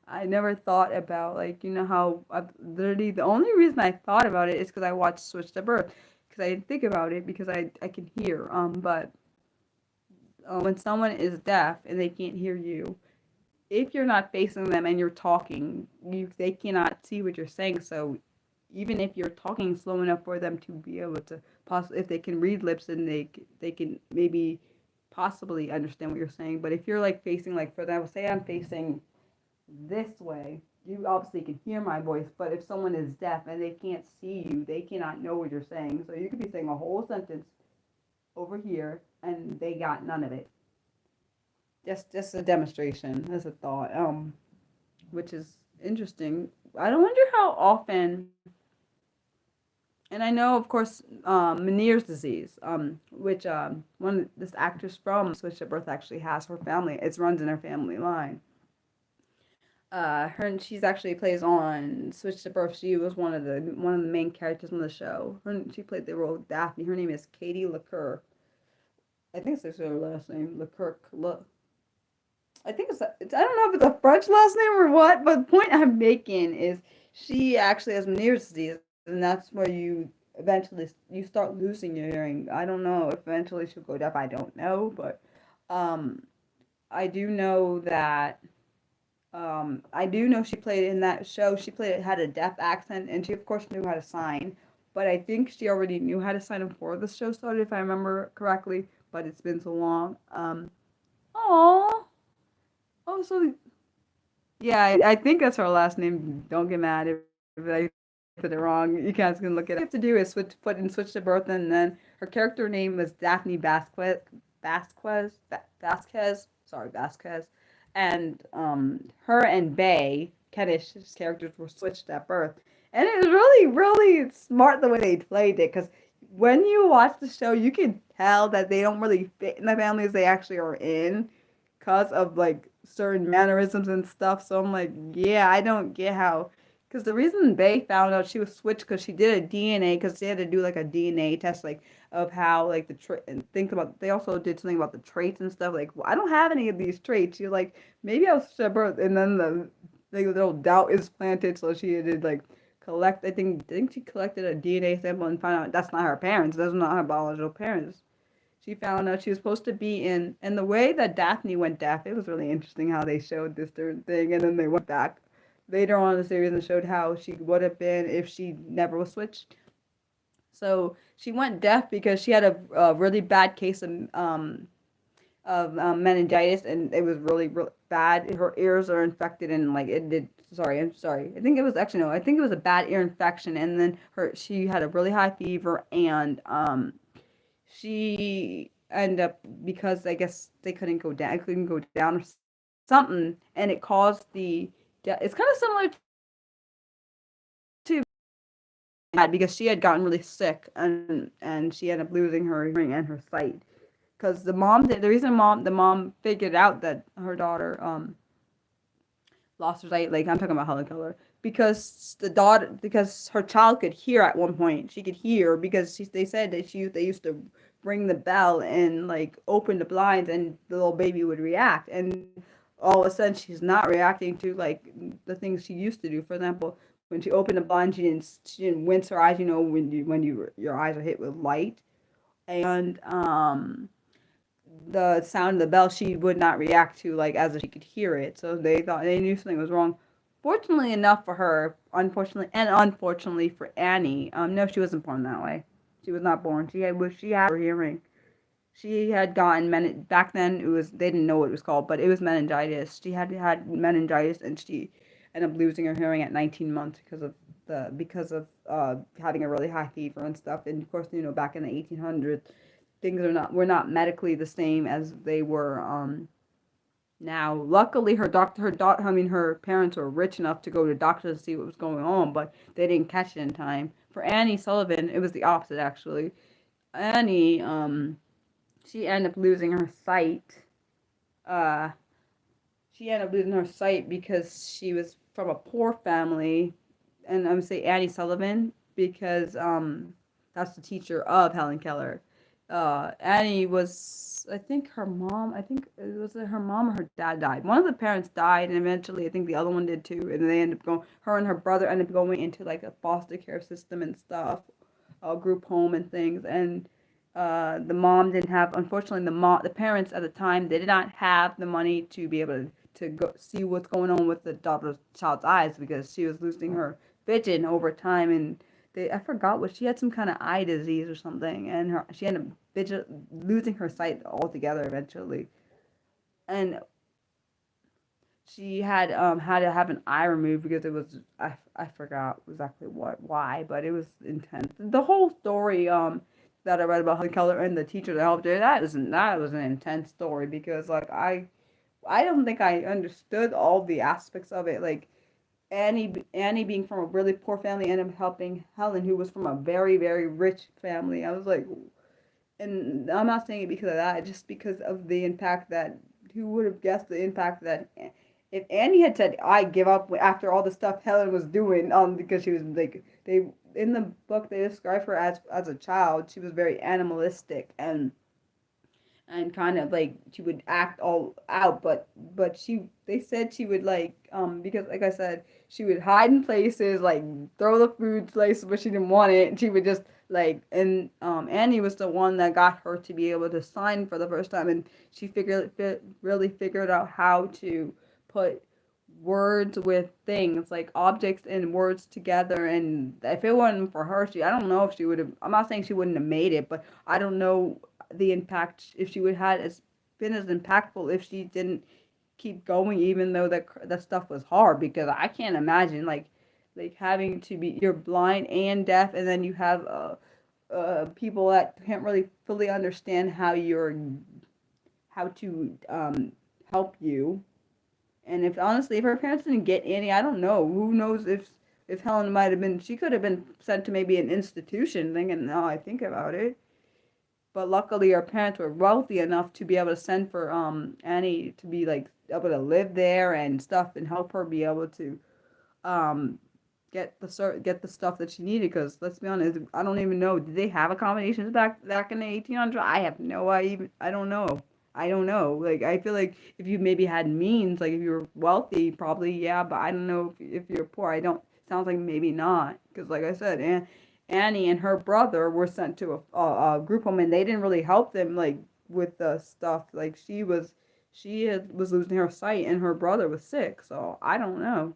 I never thought about like how literally the only reason I thought about it is because I watched Switch to Birth because I didn't think about it because I can hear. But when someone is deaf and they can't hear you, if you're not facing them and you're talking, they cannot see what you're saying. So even if you're talking slow enough for them to be able to if they can read lips, and they can maybe possibly understand what you're saying. But if you're like facing, like, for example, say I'm facing this way, you obviously can hear my voice, but if someone is deaf and they can't see you, they cannot know what you're saying. So you could be saying a whole sentence over here and they got none of it. Just a demonstration, as a thought, which is interesting. I don't wonder how often, and I know, of course, Meniere's disease, which this actress from Switch at Birth actually has. Her family, it runs in her family line. She's actually plays on Switch to Birth. She was one of the main characters on the show. She played the role of Daphne. Her name is Katie LeCoeur. I think it's her last name, LeCoeur. I think I don't know if it's a French last name or what, but the point I'm making is she actually has Meniere's disease, and that's where you eventually you start losing your hearing. I don't know if eventually she'll go deaf. I don't know, but um, I do know that. I do know she played in that show. She had a deaf accent, and she of course knew how to sign. But I think she already knew how to sign before the show started, if I remember correctly. But it's been so long. Oh, so yeah, I think that's her last name. Don't get mad if I said it wrong. You guys can look it up. What you have to do is switch to birth, and then her character name was Daphne Vasquez. Sorry, Vasquez. And her and Bay, Kennish's characters, were switched at birth, and it was really, really smart the way they played it. Because when you watch the show, you can tell that they don't really fit in the families they actually are in, cause of like certain mannerisms and stuff. So I'm like, yeah, I don't get how. Because the reason Bay found out she was switched, because she did a DNA, because they had to do like a DNA test, like of how like and think about. They also did something about the traits and stuff. Like, well, I don't have any of these traits. You're like, maybe I was switched at birth, and then the like, little doubt is planted. So she did like collect. I think she collected a DNA sample and found out that's not her parents. That's not her biological parents. She found out she was supposed to be in, and the way that Daphne went deaf, it was really interesting how they showed this different thing, and then they went back later on in the series and showed how she would have been if she never was switched. So she went deaf because she had a really bad case of meningitis, and it was really, really bad. Her ears are infected, and like it did. Sorry, I'm sorry. I think it was actually no. I think it was a bad ear infection, and then she had a really high fever, and she ended up, because I guess they couldn't go down. It couldn't go down or something, and it caused the. It's kind of similar to because she had gotten really sick, and she ended up losing her hearing and her sight. Because the reason the mom figured out that her daughter lost her sight, like I'm talking about Helen Keller, because her child could hear at one point. She could hear because they said that they used to ring the bell and like open the blinds, and the little baby would react, and all of a sudden she's not reacting to like the things she used to do. For example, when she opened the blind, she didn't wince her eyes. You know, when your eyes are hit with light, and the sound of the bell, she would not react to, like, as if she could hear it. So they knew something was wrong. Fortunately enough for her, unfortunately for Annie, no, she wasn't born that way. She was not born. She had her hearing. She had gotten back then. They didn't know what it was called, but it was meningitis. She had meningitis, and she ended up losing her hearing at 19 months because of having a really high fever and stuff. And of course, you know, back in the 1800s, things were not medically the same as they were now. Luckily, her parents were rich enough to go to doctors to see what was going on, but they didn't catch it in time. For Annie Sullivan, it was the opposite actually. Annie, she ended up losing her sight. Uh, she ended up losing her sight because she was from a poor family, and I would say Annie Sullivan because that's the teacher of Helen Keller. Annie was, I think it was her mom or her dad died. One of the parents died, and eventually I think the other one did too. And they ended up her and her brother ended up going into like a foster care system and stuff, a group home and things. And the mom didn't have, unfortunately, the parents at the time, they did not have the money to be able to go see what's going on with the child's eyes because she was losing her vision over time, and I forgot what she had, some kind of eye disease or something, and she ended up losing her sight altogether eventually, and she had to have an eye removed because it was, I forgot exactly why, but it was intense. The whole story that I read about Helen Keller and the teacher that helped her, that was an intense story, because like I don't think I understood all the aspects of it, like Annie being from a really poor family and him helping Helen, who was from a very, very rich family. I was like, and I'm not saying it because of that, just because of the impact that, who would have guessed the impact that if Annie had said, I give up after all the stuff Helen was doing, because she was like, they, in the book, they describe her as a child, she was very animalistic, and kind of like she would act all out, but they said she would like, because like I said, she would hide in places, like throw the food places where she didn't want it, and she would just like, and Annie was the one that got her to be able to sign for the first time, and she really figured out how to put words with things, like objects and words together. And if it wasn't for her, I don't know if she would have, I'm not saying she wouldn't have made it, but I don't know the impact, if she would have been as impactful if she didn't keep going, even though that stuff was hard, because I can't imagine like having to be, you're blind and deaf, and then you have people that can't really fully understand how to help you. And if honestly, if her parents didn't get Annie, I don't know. Who knows if Helen might have been, she could have been sent to maybe an institution. Thinking now I think about it, but luckily her parents were wealthy enough to be able to send for Annie to be like able to live there and stuff, and help her be able to um get the stuff that she needed. Because let's be honest, I don't even know, did they have accommodations back in the 1800s? I have no idea. I don't know. Like, I feel like if you maybe had means, like if you were wealthy, probably yeah, but I don't know if you're poor. I don't. Sounds like maybe not, because like I said, Annie and her brother were sent to a group home, and they didn't really help them like with the stuff. Like was losing her sight, and her brother was sick. So I don't know.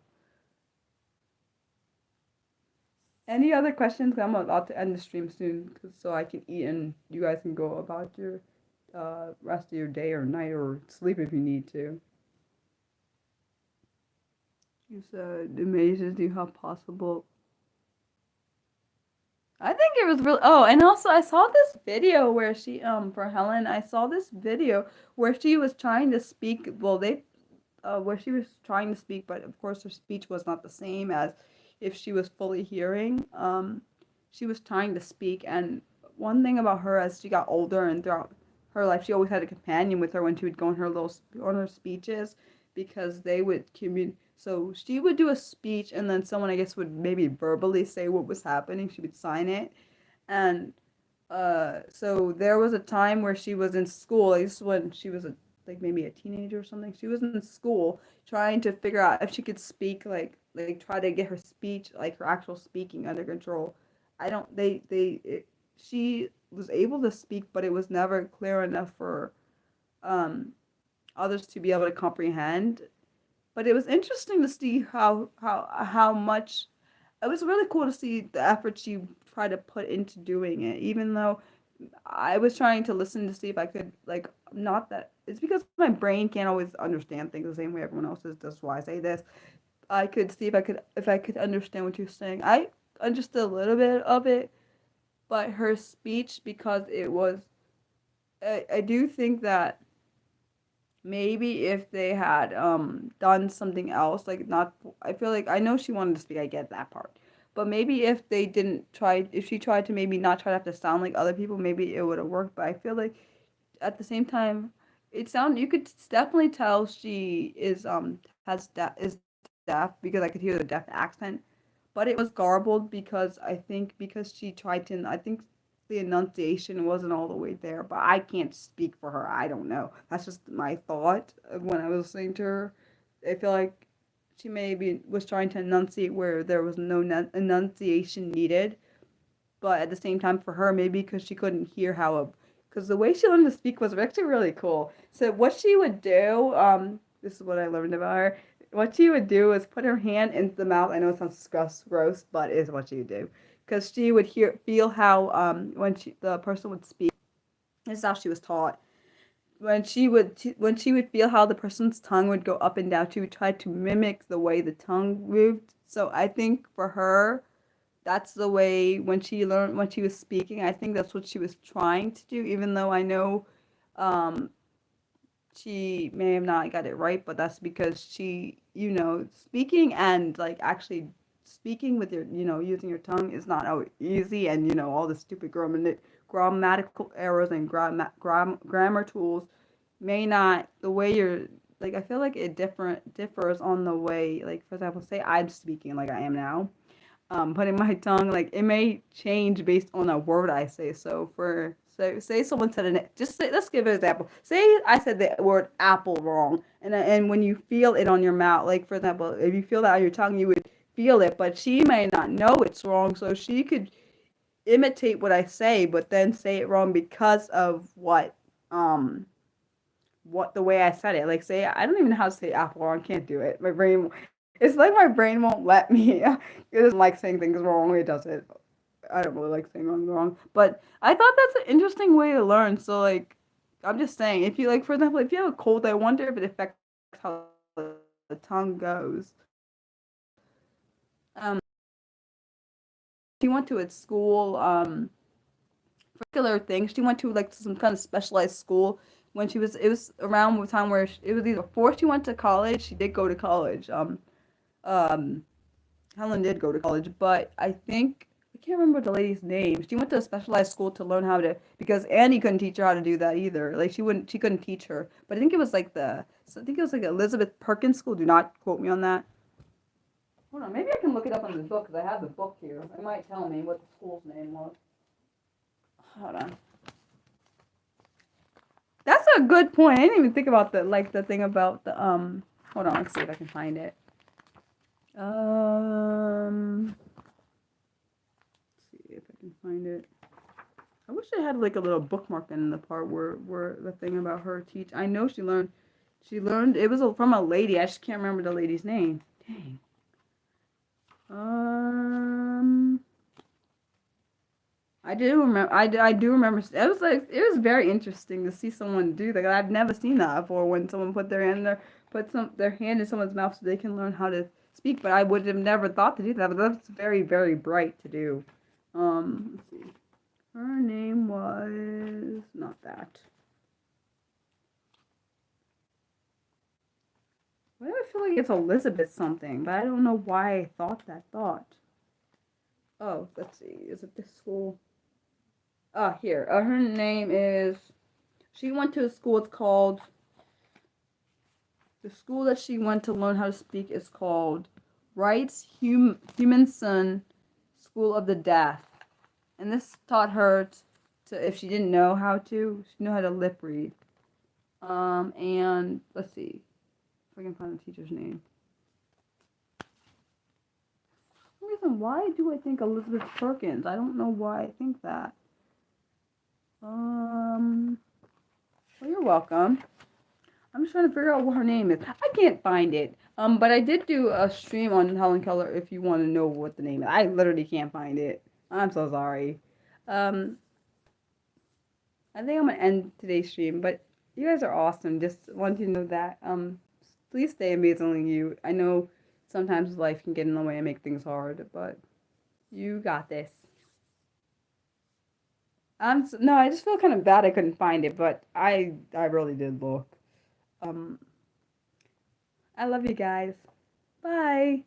Any other questions? 'Cause I'm about to end the stream soon, so I can eat and you guys can go about your rest of your day or night, or sleep if you need to. You said it amazes you how possible. I think it was really. Oh, and also I saw this video where she for Helen. I saw this video where she was trying to speak. Well, they where she was trying to speak, but of course her speech was not the same as if she was fully hearing. She was trying to speak, and one thing about her, as she got older and throughout her life, she always had a companion with her when she would go on her on her speeches, because they would communicate. So she would do a speech, and then someone, I guess, would maybe verbally say what was happening. She would sign it, and so there was a time where she was in school. This is when she was like maybe a teenager or something. She was in school trying to figure out if she could speak, like try to get her speech, like her actual speaking, under control. I don't. She was able to speak, but it was never clear enough for um others to be able to comprehend. But it was interesting to see how much, it was really cool to see the effort she tried to put into doing it, even though I was trying to listen to see if I could, like, not that it's because my brain can't always understand things the same way everyone else's. That's why I say this. I could see if I could understand what you're saying. I understood a little bit of it, but her speech, because it was, I do think that maybe if they had done something else, like not, I feel like, I know she wanted to speak, I get that part. But maybe if they didn't try, if she tried to maybe not try to have to sound like other people, maybe it would have worked. But I feel like at the same time, you could definitely tell she is deaf, because I could hear the deaf accent. But it was garbled, because I think because she tried to, I think the enunciation wasn't all the way there. But I can't speak for her. I don't know. That's just my thought when I was listening to her. I feel like she maybe was trying to enunciate where there was no enunciation needed. But at the same time, for her, maybe because she couldn't hear because the way she learned to speak was actually really cool. So what she would do, this is what I learned about her. what she would do is put her hand into the mouth. I know it sounds gross, but it is what she would do. Because she would feel how when the person would speak. This is how she was taught. When she would feel how the person's tongue would go up and down, she would try to mimic the way the tongue moved. So I think for her, that's the way when she was speaking. I think that's what she was trying to do. Even though I know, um, she may have not got it right, but that's because speaking and like actually speaking with your, using your tongue is not always easy, and all the stupid grammatical errors and grammar tools may not the way you're like. I feel like it differs on the way. Like for example, say I'm speaking like I am now, putting my tongue, like it may change based on a word I say. So say someone said let's give an example. Say I said the word apple wrong, and when you feel it on your mouth, like for example, if you feel that on your tongue, you would feel it, but she may not know it's wrong, so she could imitate what I say, but then say it wrong because of what the way I said it. Like say I don't even know how to say apple wrong. I can't do it. It's like my brain won't let me. It doesn't like saying things wrong. It does it. I don't really like saying wrong. But I thought that's an interesting way to learn. So like, I'm just saying, if you like, for example, if you have a cold, I wonder if it affects how the tongue goes. Um, she went to a school, particular thing. She went to like some kind of specialized school when it was around the time where it was either before she went to college. She did go to college. Um, Helen did go to college, but I can't remember the lady's name. She went to a specialized school to learn how to, because Annie couldn't teach her how to do that either. Like she couldn't teach her. But I think it was like Elizabeth Perkins School. Do not quote me on that. Hold on, maybe I can look it up on the book because I have the book here. It might tell me what the school's name was. Hold on. That's a good point. I didn't even think about the thing about the Hold on, let's see if I can find it. Let's see if I can find it. I wish I had like a little bookmark in the part where the thing about her teach. I know she learned. It was from a lady. I just can't remember the lady's name. Dang. I do remember. I do remember. It was very interesting to see someone do that. I've never seen that before. When someone put their hand in someone's mouth so they can learn how to speak. But I would have never thought to do that. But that's very, very bright to do. Let's see. Her name was not that. Why do I feel like it's Elizabeth something? But I don't know why I thought that thought. Oh, let's see. Is it this school? Here. Her name is. She went to a school. It's called. The school that she went to learn how to speak is called Wright's Humanson School of the Deaf, and this taught her to, if she didn't know how to, she knew how to lip read. And let's see if I can find the teacher's name. For some reason, why do I think Elizabeth Perkins? I don't know why I think that. Well, you're welcome. I'm just trying to figure out what her name is. I can't find it. But I did do a stream on Helen Keller if you want to know what the name is. I literally can't find it. I'm so sorry. I think I'm gonna end today's stream, but you guys are awesome. Just want you to know that. Please stay amazingly you. I know sometimes life can get in the way and make things hard, but you got this. No, I just feel kind of bad I couldn't find it, but I really did look. I love you guys. Bye.